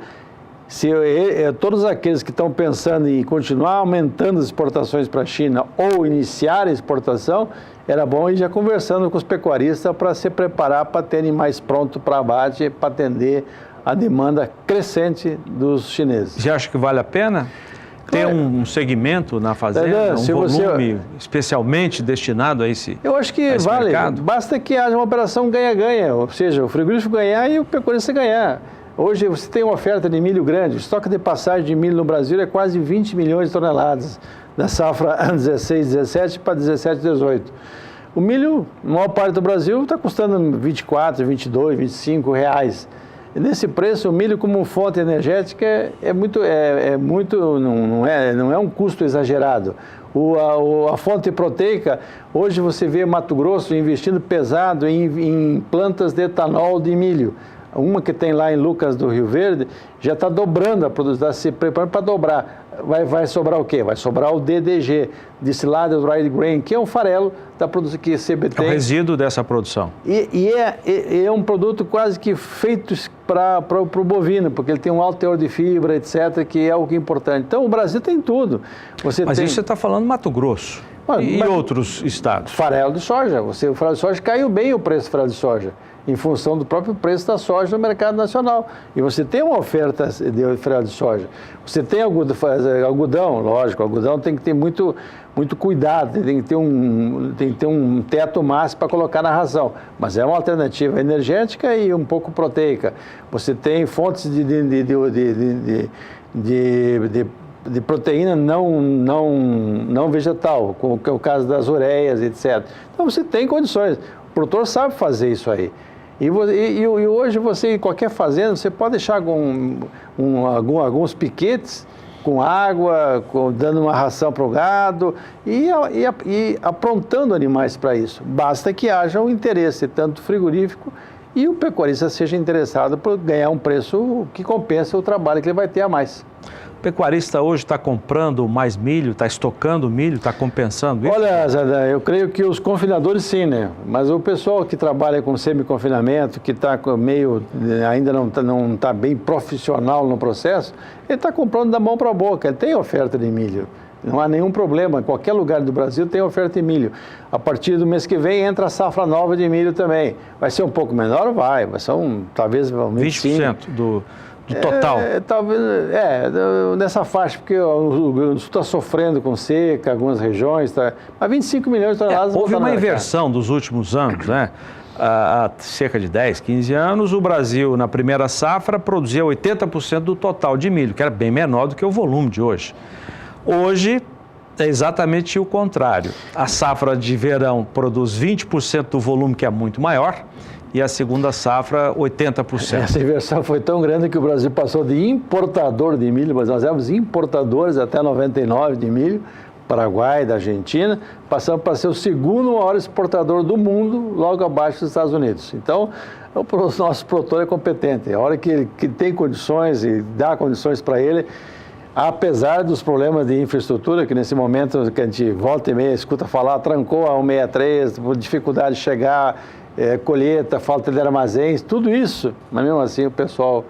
todos aqueles que estão pensando em continuar aumentando as exportações para a China ou iniciar a exportação, era bom ir já conversando com os pecuaristas para se preparar para terem mais pronto para abate, para atender a demanda crescente dos chineses. Você acha que vale a pena ter um segmento na fazenda, um volume especialmente destinado a esse mercado? Eu acho que vale, basta que haja uma operação ganha-ganha, ou seja, o frigorífico ganhar e o pecuarista ganhar. Hoje você tem uma oferta de milho grande, o estoque de passagem de milho no Brasil é quase 20 milhões de toneladas, da safra 16-17 para 17-18. O milho, na maior parte do Brasil, está custando 24, 22, 25 reais. E nesse preço, o milho como fonte energética não é um custo exagerado. A fonte proteica, hoje você vê Mato Grosso investindo pesado em plantas de etanol de milho. uma que tem lá em Lucas do Rio Verde, já está dobrando a produção, está se preparando para dobrar. Vai sobrar o quê? Vai sobrar o DDG, Distilled Dried Grain, que é um farelo da produção que CBT... É o resíduo dessa produção. E é um produto quase que feito para o bovino, porque ele tem um alto teor de fibra, etc., que é algo importante. Então, o Brasil tem tudo. Mas isso você está falando Mato Grosso e outros estados. Farelo de soja. O farelo de soja caiu bem o preço do farelo de soja, em função do próprio preço da soja no mercado nacional. E você tem uma oferta de farelo de soja. Você tem algodão, lógico, algodão tem que ter muito cuidado, tem que ter um teto máximo para colocar na ração. Mas é uma alternativa energética e um pouco proteica. Você tem fontes de proteína não vegetal, como é o caso das ureias, etc. Então você tem condições. O produtor sabe fazer isso aí. E hoje você, em qualquer fazenda, você pode deixar alguns piquetes com água, dando uma ração para o gado e aprontando animais para isso. Basta que haja um interesse, tanto frigorífico, e o pecuarista seja interessado por ganhar um preço que compensa o trabalho que ele vai ter a mais. O pecuarista hoje está comprando mais milho, está estocando milho, está compensando isso? Olha, Zé, eu creio que os confinadores sim, né? Mas o pessoal que trabalha com semi-confinamento, que está ainda não está bem profissional no processo, ele está comprando da mão para a boca, ele tem oferta de milho. Não há nenhum problema, em qualquer lugar do Brasil tem oferta de milho. A partir do mês que vem entra a safra nova de milho também. Vai ser um pouco menor? Vai ser talvez 20% do total? Talvez, nessa faixa, porque o Sul está sofrendo com seca, algumas regiões, mas 25 milhões de toneladas... Houve uma inversão dos últimos anos, né? Há cerca de 10, 15 anos, o Brasil, na primeira safra, produzia 80% do total de milho, que era bem menor do que o volume de hoje. Hoje, é exatamente o contrário. A safra de verão produz 20% do volume, que é muito maior, e a segunda safra, 80%. Essa inversão foi tão grande que o Brasil passou de importador de milho, mas nós éramos importadores até 99 de milho, Paraguai, da Argentina, passamos para ser o segundo maior exportador do mundo, logo abaixo dos Estados Unidos. Então, o nosso produtor é competente. A hora que ele tem condições e dá condições para ele, apesar dos problemas de infraestrutura, que nesse momento que a gente volta e meia escuta falar, trancou a 163, dificuldade de chegar, colheita, falta de armazéns, tudo isso, mas mesmo assim o pessoal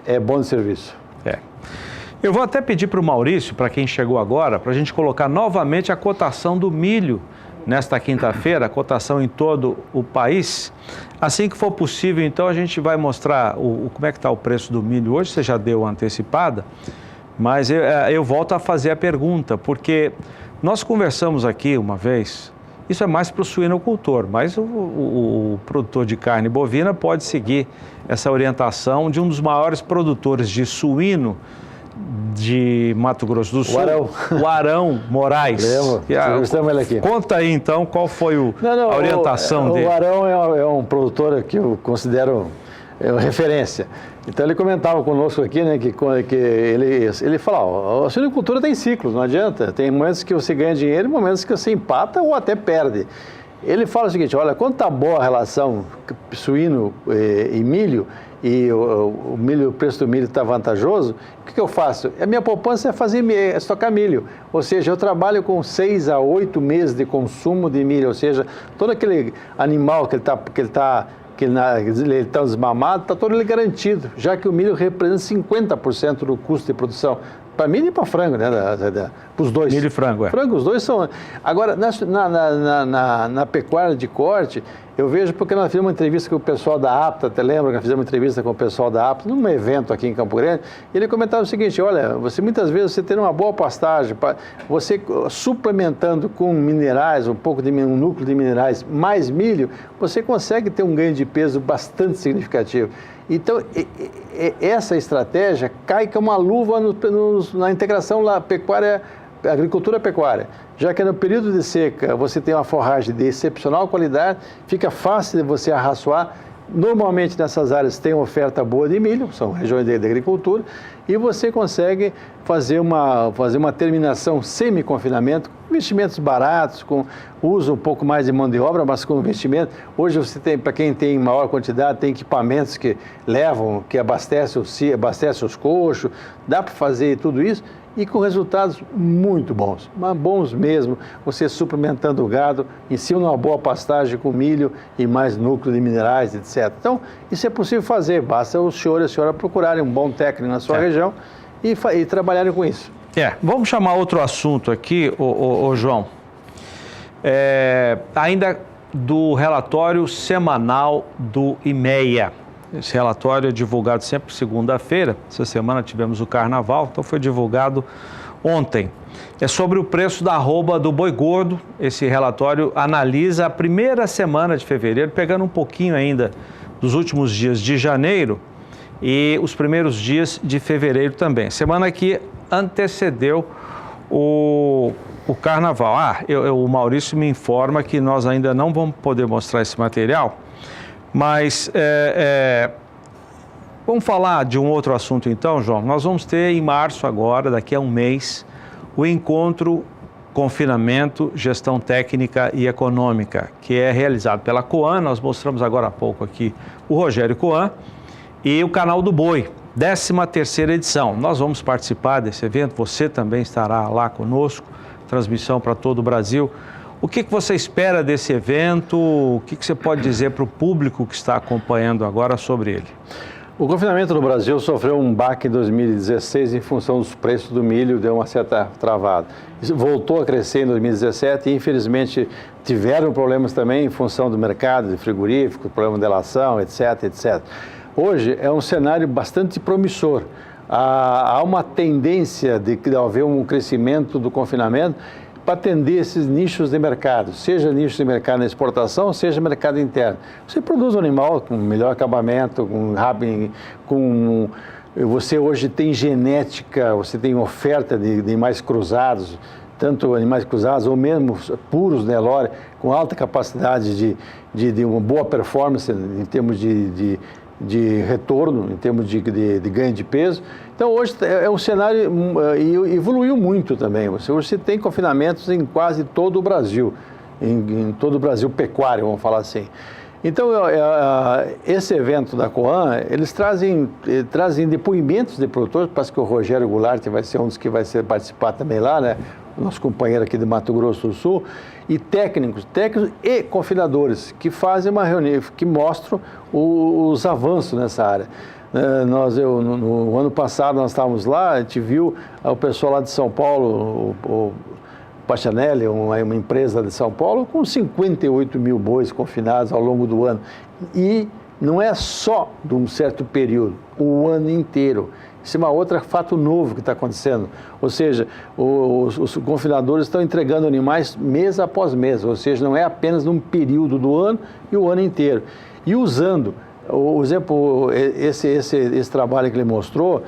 é bom de serviço. Eu vou até pedir para o Maurício, para quem chegou agora, para a gente colocar novamente a cotação do milho nesta quinta-feira, a cotação em todo o país. Assim que for possível, então, a gente vai mostrar como é que está o preço do milho hoje, você já deu antecipada, mas eu volto a fazer a pergunta, porque nós conversamos aqui uma vez, isso é mais para o suinocultor, mas o produtor de carne bovina pode seguir essa orientação de um dos maiores produtores de suíno de Mato Grosso do Sul, o Arão Moraes. Estamos ele aqui. Conta aí então qual foi a orientação dele. O Arão é um produtor que eu considero referência. Então ele comentava conosco aqui, né, que ele fala, a suinocultura tem ciclos, não adianta. Tem momentos que você ganha dinheiro e momentos que você empata ou até perde. Ele fala o seguinte, olha, quando está boa a relação suíno e milho, e o preço do milho está vantajoso, o que eu faço? A minha poupança é estocar milho. Ou seja, eu trabalho com 6 a 8 meses de consumo de milho. Ou seja, todo aquele animal que ele está desmamado, está todo ele garantido, já que o milho representa 50% do custo de produção. Para milho e para frango, né? Para os dois. Milho e frango, Frango, os dois são... Agora, na pecuária de corte, eu vejo porque nós fizemos uma entrevista com o pessoal da APTA, até lembra que nós fizemos uma entrevista com o pessoal da APTA, num evento aqui em Campo Grande, e ele comentava o seguinte, olha, muitas vezes você tem uma boa pastagem, você suplementando com minerais, um núcleo de minerais, mais milho, você consegue ter um ganho de peso bastante significativo. Então, essa estratégia cai como uma luva na integração agricultura-pecuária, já que no período de seca você tem uma forragem de excepcional qualidade, fica fácil de você arraçoar, Normalmente nessas áreas tem oferta boa de milho, são regiões de agricultura, e você consegue fazer uma terminação semi-confinamento, com investimentos baratos, com uso um pouco mais de mão de obra, mas com investimento. Hoje você tem, para quem tem maior quantidade, tem equipamentos que levam, que abastecem os coxos, dá para fazer tudo isso e com resultados muito bons, mas bons mesmo, você suplementando o gado em cima de uma boa pastagem com milho e mais núcleo de minerais, etc. Então, isso é possível fazer, basta o senhor e a senhora procurarem um bom técnico na sua região e trabalharem com isso. Vamos chamar outro assunto aqui, João. Ainda do relatório semanal do IMEA. Esse relatório é divulgado sempre segunda-feira. Essa semana tivemos o carnaval, então foi divulgado ontem. É sobre o preço da arroba do boi gordo. Esse relatório analisa a primeira semana de fevereiro, pegando um pouquinho ainda dos últimos dias de janeiro e os primeiros dias de fevereiro também. Semana que antecedeu o carnaval. O Maurício me informa que nós ainda não vamos poder mostrar esse material, mas vamos falar de um outro assunto então, João. Nós vamos ter em março agora, daqui a um mês, o encontro Confinamento, Gestão Técnica e Econômica, que é realizado pela Coan. Nós mostramos agora há pouco aqui o Rogério Coan e o Canal do Boi, 13ª edição. Nós vamos participar desse evento, você também estará lá conosco, transmissão para todo o Brasil. O que você espera desse evento? O que você pode dizer para o público que está acompanhando agora sobre ele? O confinamento no Brasil sofreu um baque em 2016 em função dos preços do milho, deu uma certa travada. Voltou a crescer em 2017 e, infelizmente, tiveram problemas também em função do mercado de frigorífico, problema de delação, etc, etc. Hoje é um cenário bastante promissor. Há uma tendência de haver um crescimento do confinamento para atender esses nichos de mercado, seja nicho de mercado na exportação, seja mercado interno. Você produz um animal com melhor acabamento, você hoje tem genética, você tem oferta de animais cruzados, tanto animais cruzados ou mesmo puros Nelore, com alta capacidade de uma boa performance em termos de retorno, em termos de ganho de peso. Então, hoje é um cenário, e evoluiu muito também. Você tem confinamentos em quase todo o Brasil, em todo o Brasil pecuário, vamos falar assim. Então, esse evento da Coan, eles trazem depoimentos de produtores, parece que o Rogério Goulart vai ser um dos que vai participar também lá, né? Nosso companheiro aqui de Mato Grosso do Sul, e técnicos e confinadores que fazem uma reunião, que mostram os avanços nessa área. No ano passado nós estávamos lá, a gente viu o pessoal lá de São Paulo, o Pachanelli, uma empresa de São Paulo, com 58 mil bois confinados ao longo do ano. E não é só de um certo período, o ano inteiro. Isso é uma outra fato novo que está acontecendo. Ou seja, os confinadores estão entregando animais mês após mês, ou seja, não é apenas num período do ano e o ano inteiro. E usando, o exemplo, esse trabalho que ele mostrou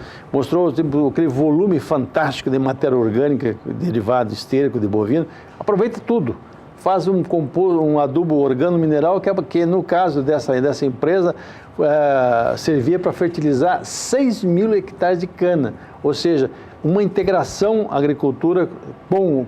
aquele volume fantástico de matéria orgânica, derivado estérico de bovino, aproveita tudo. Faz um adubo organo-mineral que no caso dessa empresa, servia para fertilizar 6 mil hectares de cana. Ou seja, uma integração agricultura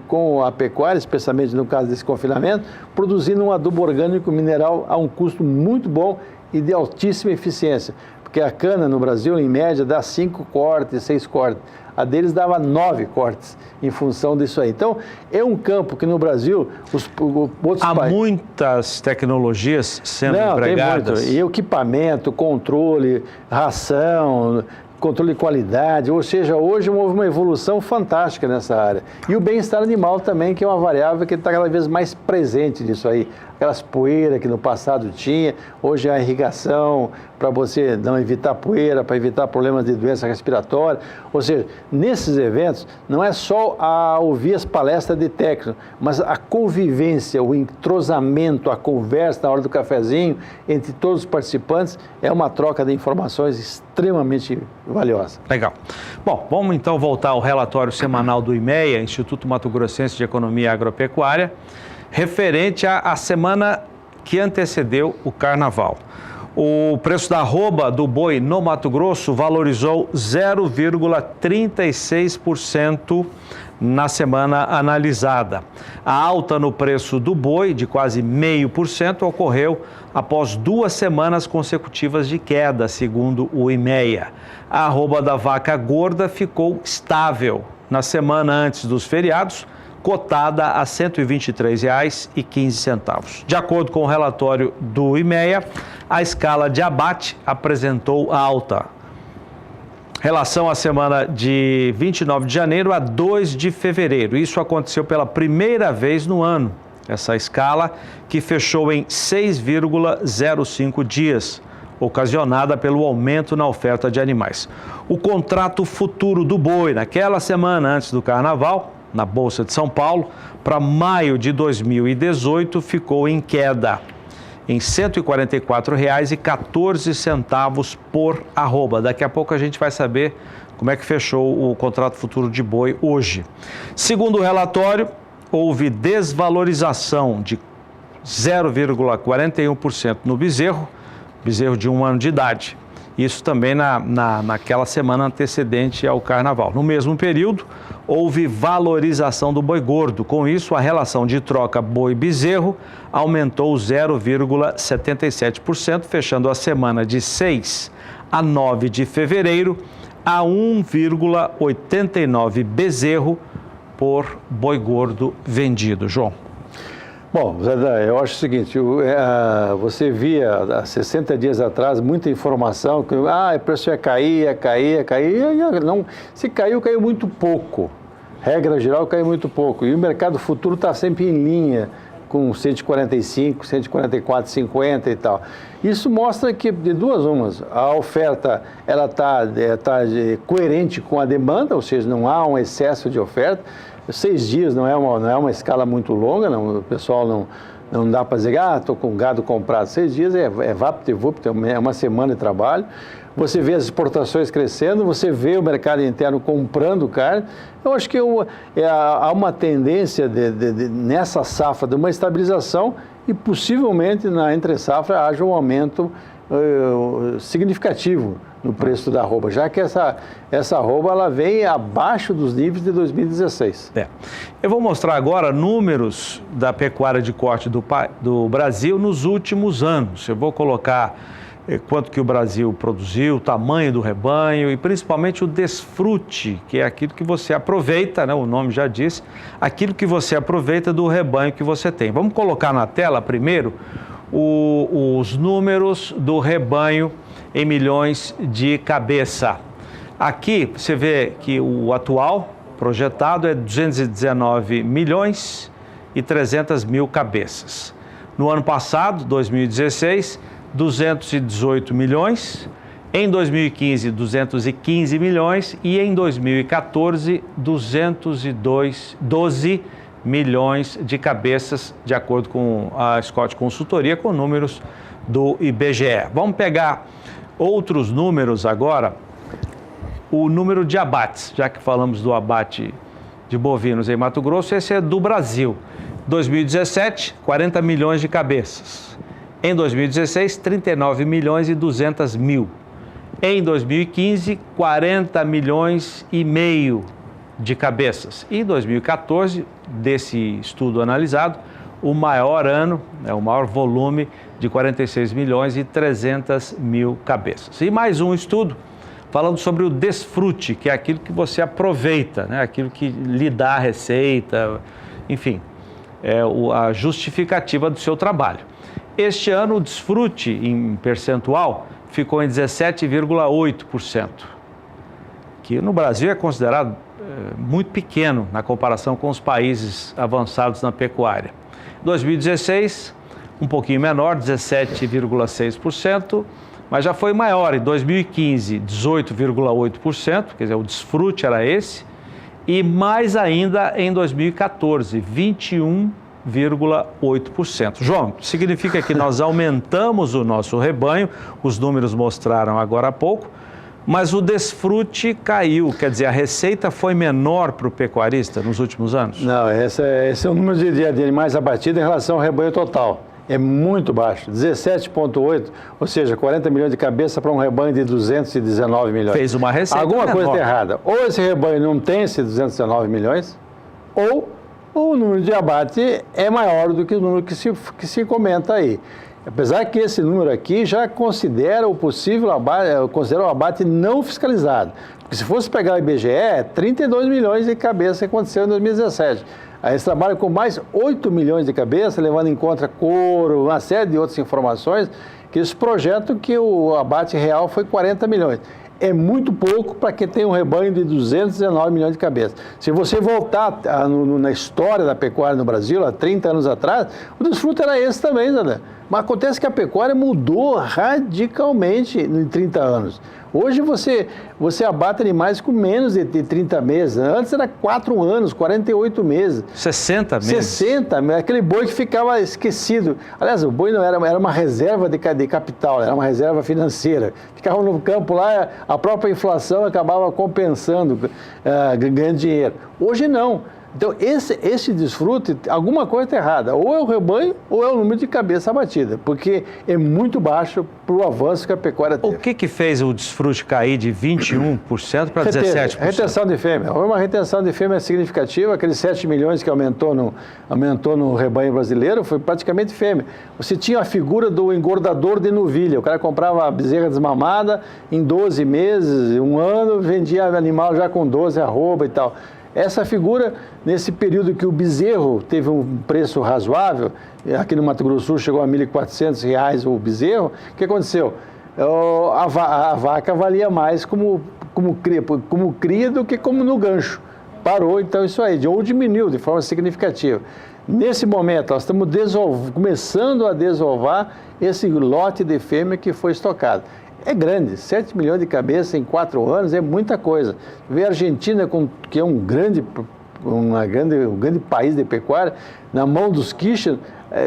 com a pecuária, especialmente no caso desse confinamento, produzindo um adubo orgânico mineral a um custo muito bom e de altíssima eficiência. Porque a cana no Brasil, em média, dá 5 cortes, 6 cortes. A deles dava 9 cortes em função disso aí. Então, é um campo que no Brasil, há muitas tecnologias sendo empregadas. Tem muito. E equipamento, controle, ração, controle de qualidade, ou seja, hoje houve uma evolução fantástica nessa área. E o bem-estar animal também, que é uma variável que está cada vez mais presente nisso aí. Aquelas poeiras que no passado tinha, hoje a irrigação, para você não evitar poeira, para evitar problemas de doença respiratória. Ou seja, nesses eventos, não é só ouvir as palestras de técnicos, mas a convivência, o entrosamento, a conversa na hora do cafezinho entre todos os participantes é uma troca de informações extremamente valiosa. Legal. Bom, vamos então voltar ao relatório semanal do IMEA, Instituto Mato Grossense de Economia Agropecuária, referente à semana que antecedeu o Carnaval. O preço da arroba do boi no Mato Grosso valorizou 0,36% na semana analisada. A alta no preço do boi, de quase 0,5%, ocorreu após 2 semanas consecutivas de queda, segundo o IMEA. A arroba da vaca gorda ficou estável na semana antes dos feriados, cotada a R$ 123,15. De acordo com o relatório do IMEA, a escala de abate apresentou alta. Relação à semana de 29 de janeiro a 2 de fevereiro. Isso aconteceu pela primeira vez no ano. Essa escala que fechou em 6,05 dias, ocasionada pelo aumento na oferta de animais. O contrato futuro do boi naquela semana antes do Carnaval, na Bolsa de São Paulo, para maio de 2018, ficou em queda, em R$ 144,14 por arroba. Daqui a pouco a gente vai saber como é que fechou o contrato futuro de boi hoje. Segundo o relatório, houve desvalorização de 0,41% no bezerro de 1 ano de idade. Isso também naquela semana antecedente ao Carnaval. No mesmo período, houve valorização do boi gordo. Com isso, a relação de troca boi-bezerro aumentou 0,77%, fechando a semana de 6 a 9 de fevereiro a 1,89 bezerro por boi gordo vendido. João. Bom, Zé, eu acho o seguinte, você via há 60 dias atrás muita informação que o preço ia cair, não, se caiu muito pouco, regra geral caiu muito pouco, e o mercado futuro está sempre em linha com 145, 144, 50 e tal. Isso mostra que, de duas umas, a oferta ela tá coerente com a demanda, ou seja, não há um excesso de oferta. 6 dias não é uma escala muito longa, não, o pessoal não dá para dizer, estou com gado comprado. 6 dias é vapt-vupt, é uma semana de trabalho. Você vê as exportações crescendo, você vê o mercado interno comprando carne. Eu acho que há uma tendência nessa safra de uma estabilização e possivelmente na entre-safra haja um aumento significativo no preço da arroba, já que essa arroba ela vem abaixo dos níveis de 2016. Eu vou mostrar agora números da pecuária de corte do Brasil nos últimos anos. Eu vou colocar quanto que o Brasil produziu, o tamanho do rebanho e principalmente o desfrute, que é aquilo que você aproveita, né? O nome já diz, aquilo que você aproveita do rebanho que você tem. Vamos colocar na tela primeiro os números do rebanho em milhões de cabeça. Aqui você vê que o atual projetado é 219 milhões e 300 mil cabeças. No ano passado, 2016, 218 milhões, em 2015, 215 milhões e em 2014, 212 milhões de cabeças, de acordo com a Scott Consultoria, com números do IBGE. Vamos pegar outros números agora, o número de abates, já que falamos do abate de bovinos em Mato Grosso, esse é do Brasil. 2017, 40 milhões de cabeças. Em 2016, 39 milhões e 200 mil. Em 2015, 40 milhões e meio de cabeças. E em 2014, desse estudo analisado, o maior ano, o maior volume de 46 milhões e 300 mil cabeças. E mais um estudo falando sobre o desfrute, que é aquilo que você aproveita, né? Aquilo que lhe dá a receita, enfim, a justificativa do seu trabalho. Este ano o desfrute em percentual ficou em 17,8%, que no Brasil é considerado muito pequeno na comparação com os países avançados na pecuária. 2016, um pouquinho menor, 17,6%, mas já foi maior. Em 2015, 18,8%, quer dizer, o desfrute era esse, e mais ainda em 2014, 21,8%. João, significa que nós aumentamos o nosso rebanho, os números mostraram agora há pouco, mas o desfrute caiu, quer dizer, a receita foi menor para o pecuarista nos últimos anos? Não, esse é o número de animais abatidos em relação ao rebanho total. é muito baixo, 17,8, ou seja, 40 milhões de cabeça para um rebanho de 219 milhões. Fez uma receita Alguma menor. coisa está errada. Ou esse rebanho não tem esses 219 milhões, ou o número de abate é maior do que o número que se comenta aí. Apesar que esse número aqui já considera o possível abate, considera o abate não fiscalizado. Porque se fosse pegar o IBGE, 32 milhões de cabeças aconteceu em 2017. Aí eles trabalham com mais 8 milhões de cabeças, levando em conta couro, uma série de outras informações, que eles projetam que o abate real foi 40 milhões. É muito pouco para quem tem um rebanho de 219 milhões de cabeças. Se você voltar na história da pecuária no Brasil, há 30 anos atrás, o desfruto era esse também, Zé. Mas acontece que a pecuária mudou radicalmente em 30 anos. Hoje você abate animais com menos de 30 meses. Antes era 4 anos, 48 meses. 60 meses? 60, aquele boi que ficava esquecido. Aliás, o boi não era uma reserva de capital, era uma reserva financeira. Ficava no campo lá, a própria inflação acabava compensando, ganhando dinheiro. Hoje não. Então, esse desfrute, alguma coisa está errada. Ou é o rebanho, ou é o número de cabeça abatida, porque é muito baixo para o avanço que a pecuária teve. O que fez o desfrute cair de 21% para 17%? Retenção de fêmea. Houve uma retenção de fêmea significativa, aqueles 7 milhões que aumentou no rebanho brasileiro, foi praticamente fêmea. Você tinha a figura do engordador de novilha. O cara comprava a bezerra desmamada, em 12 meses, 1 ano, vendia animal já com 12 arroba e tal. Essa figura, nesse período que o bezerro teve um preço razoável, aqui no Mato Grosso do Sul chegou a R$ 1.400 o bezerro, o que aconteceu? A vaca valia mais como cria do que como no gancho. Parou, então, isso aí, ou diminuiu de forma significativa. Nesse momento, nós estamos começando a desovar esse lote de fêmea que foi estocado. É grande, 7 milhões de cabeças em 4 anos é muita coisa. Ver a Argentina, que é um grande país de pecuária, na mão dos quichas,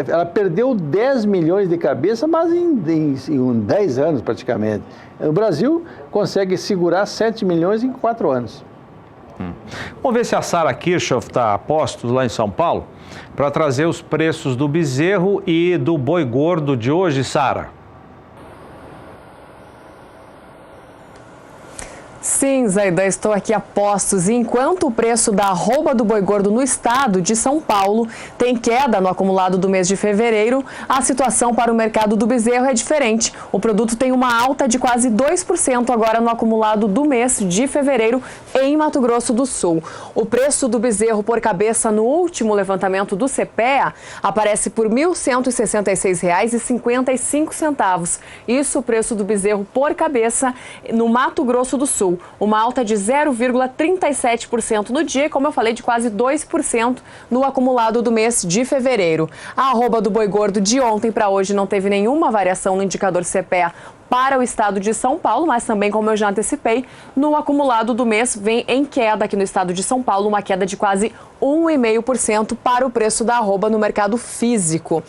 ela perdeu 10 milhões de cabeças, mas em 10 anos praticamente. O Brasil consegue segurar 7 milhões em 4 anos. Vamos ver se a Sara Kirchhoff está a postos lá em São Paulo para trazer os preços do bezerro e do boi gordo de hoje, Sara. Sim, Zaidan, estou aqui a postos. E enquanto o preço da arroba do boi gordo no estado de São Paulo tem queda no acumulado do mês de fevereiro, a situação para o mercado do bezerro é diferente. O produto tem uma alta de quase 2% agora no acumulado do mês de fevereiro em Mato Grosso do Sul. O preço do bezerro por cabeça no último levantamento do CPEA aparece por R$ 1.166,55. Isso o preço do bezerro por cabeça no Mato Grosso do Sul. Uma alta de 0,37% no dia, como eu falei, de quase 2% no acumulado do mês de fevereiro. A arroba do boi gordo de ontem para hoje não teve nenhuma variação no indicador CPEA para o estado de São Paulo, mas também, como eu já antecipei, no acumulado do mês vem em queda aqui no estado de São Paulo, uma queda de quase 1,5% para o preço da arroba no mercado físico.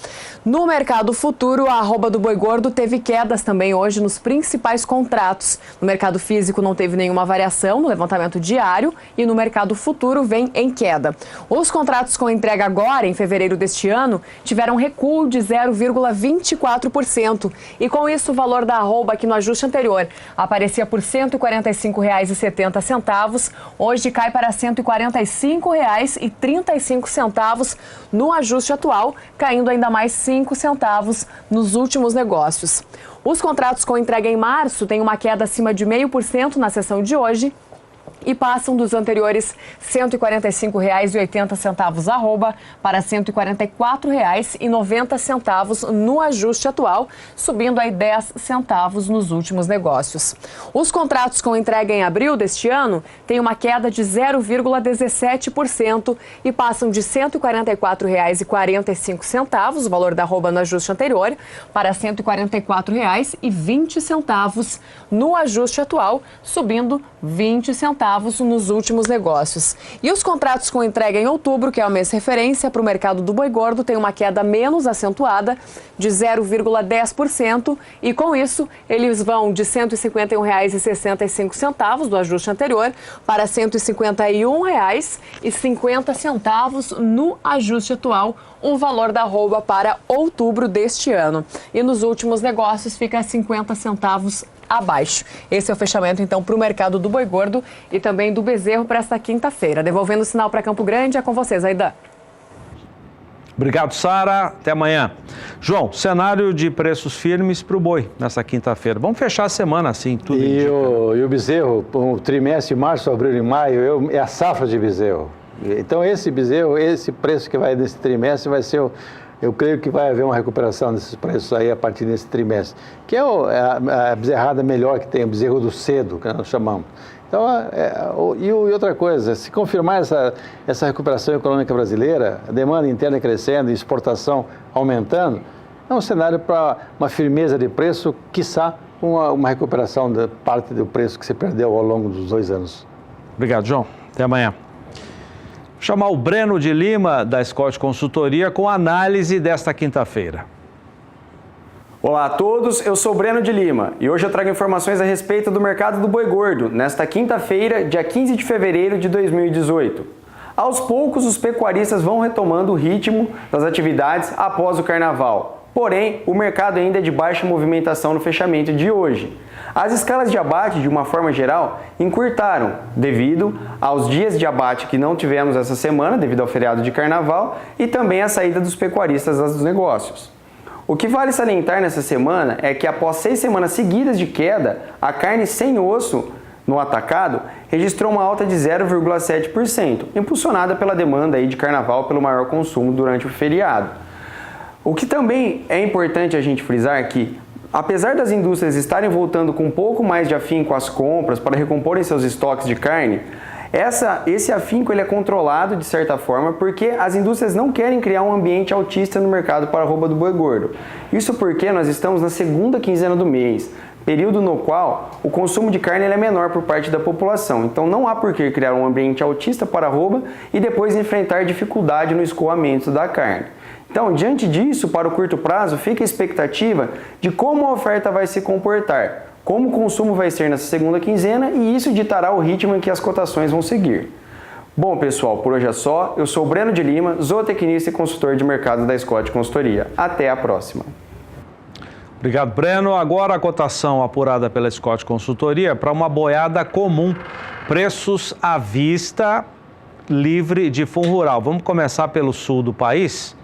No mercado futuro, a arroba do boi gordo teve quedas também hoje nos principais contratos. No mercado físico não teve nenhuma variação no levantamento diário e no mercado futuro vem em queda. Os contratos com entrega agora, em fevereiro deste ano, tiveram recuo de 0,24% e com isso o valor da arroba aqui no ajuste anterior aparecia por R$ 145,70, hoje cai para R$ 145,35 no ajuste atual, caindo ainda mais 5 centavos nos últimos negócios. Os contratos com entrega em março têm uma queda acima de 0,5% na sessão de hoje e passam dos anteriores R$ 145,80 arroba para R$ 144,90 no ajuste atual, subindo aí 10 centavos nos últimos negócios. Os contratos com entrega em abril deste ano têm uma queda de 0,17% e passam de R$ 144,45, o valor da arroba no ajuste anterior, para R$ 144,20 no ajuste atual, subindo 20 centavos centavos nos últimos negócios. E os contratos com entrega em outubro, que é o mês referência para o mercado do boi gordo, tem uma queda menos acentuada de 0,10% e com isso eles vão de R$ 151,65 do ajuste anterior para R$ 151,50 no ajuste atual, o valor da arroba para outubro deste ano. E nos últimos negócios fica 50 centavos abaixo. Esse é o fechamento, então, para o mercado do boi gordo e também do bezerro para esta quinta-feira. Devolvendo o sinal para Campo Grande, é com vocês, Aidan. Obrigado, Sara. Até amanhã. João, cenário de preços firmes para o boi nessa quinta-feira. Vamos fechar a semana assim, tudo e o bezerro, o trimestre, março, abril e maio, é a safra de bezerro. Então, esse bezerro, esse preço que vai nesse trimestre vai ser eu creio que vai haver uma recuperação desses preços aí a partir desse trimestre, que é a bezerrada melhor que tem, o bezerro do cedo, que nós chamamos. Então, e outra coisa, se confirmar essa recuperação econômica brasileira, a demanda interna crescendo e exportação aumentando, é um cenário para uma firmeza de preço, quiçá uma recuperação da parte do preço que se perdeu ao longo dos 2 anos. Obrigado, João. Até amanhã. Vou chamar o Breno de Lima, da Scott Consultoria, com análise desta quinta-feira. Olá a todos, eu sou Breno de Lima e hoje eu trago informações a respeito do mercado do boi gordo, nesta quinta-feira, dia 15 de fevereiro de 2018. Aos poucos, os pecuaristas vão retomando o ritmo das atividades após o carnaval. Porém, o mercado ainda é de baixa movimentação no fechamento de hoje. As escalas de abate, de uma forma geral, encurtaram devido aos dias de abate que não tivemos essa semana, devido ao feriado de carnaval, e também a saída dos pecuaristas dos negócios. O que vale salientar nessa semana é que após 6 semanas seguidas de queda, a carne sem osso no atacado registrou uma alta de 0,7%, impulsionada pela demanda aí de carnaval pelo maior consumo durante o feriado. O que também é importante a gente frisar é que, apesar das indústrias estarem voltando com um pouco mais de afinco às compras para recomporem seus estoques de carne, esse afinco ele é controlado de certa forma porque as indústrias não querem criar um ambiente altista no mercado para a arroba do boi gordo. Isso porque nós estamos na segunda quinzena do mês, período no qual o consumo de carne é menor por parte da população. Então não há por que criar um ambiente altista para a arroba e depois enfrentar dificuldade no escoamento da carne. Então, diante disso, para o curto prazo, fica a expectativa de como a oferta vai se comportar, como o consumo vai ser nessa segunda quinzena e isso ditará o ritmo em que as cotações vão seguir. Bom, pessoal, por hoje é só. Eu sou o Breno de Lima, zootecnista e consultor de mercado da Scott Consultoria. Até a próxima. Obrigado, Breno. Agora a cotação apurada pela Scott Consultoria para uma boiada comum. Preços à vista, livre de fundo rural. Vamos começar pelo sul do país.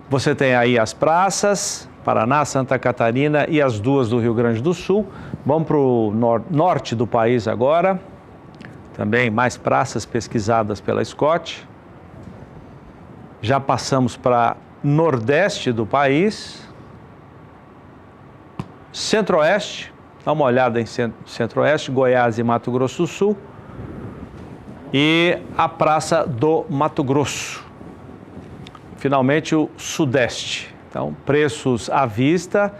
Você tem aí as praças, Paraná, Santa Catarina e as 2 do Rio Grande do Sul. Vamos para o norte do país agora. Também mais praças pesquisadas pela Scott. Já passamos para nordeste do país. Centro-oeste, dá uma olhada em Centro-oeste, Goiás e Mato Grosso do Sul. E a praça do Mato Grosso. Finalmente, o Sudeste. Então, preços à vista,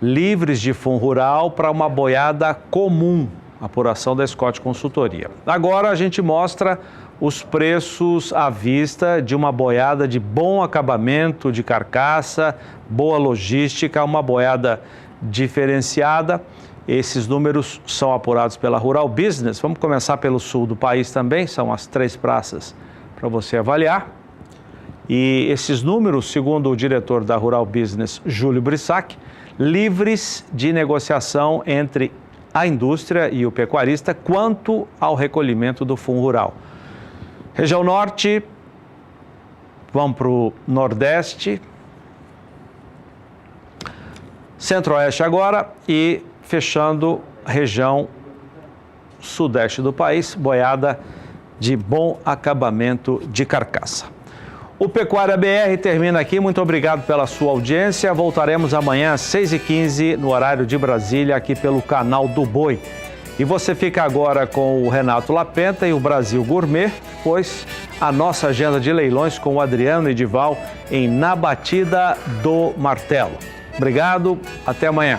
livres de fundo rural para uma boiada comum, apuração da Scott Consultoria. Agora a gente mostra os preços à vista de uma boiada de bom acabamento, de carcaça, boa logística, uma boiada diferenciada. Esses números são apurados pela Rural Business. Vamos começar pelo sul do país também, são as 3 praças para você avaliar. E esses números, segundo o diretor da Rural Business, Júlio Brissac, livres de negociação entre a indústria e o pecuarista quanto ao recolhimento do fundo rural. Região Norte, vamos para o Nordeste, Centro-Oeste agora e fechando a região Sudeste do país, boiada de bom acabamento de carcaça. O Pecuária BR termina aqui. Muito obrigado pela sua audiência. Voltaremos amanhã às 6h15 no horário de Brasília, aqui pelo canal do Boi. E você fica agora com o Renato Lapenta e o Brasil Gourmet, pois a nossa agenda de leilões com o Adriano Edival em Na Batida do Martelo. Obrigado, até amanhã.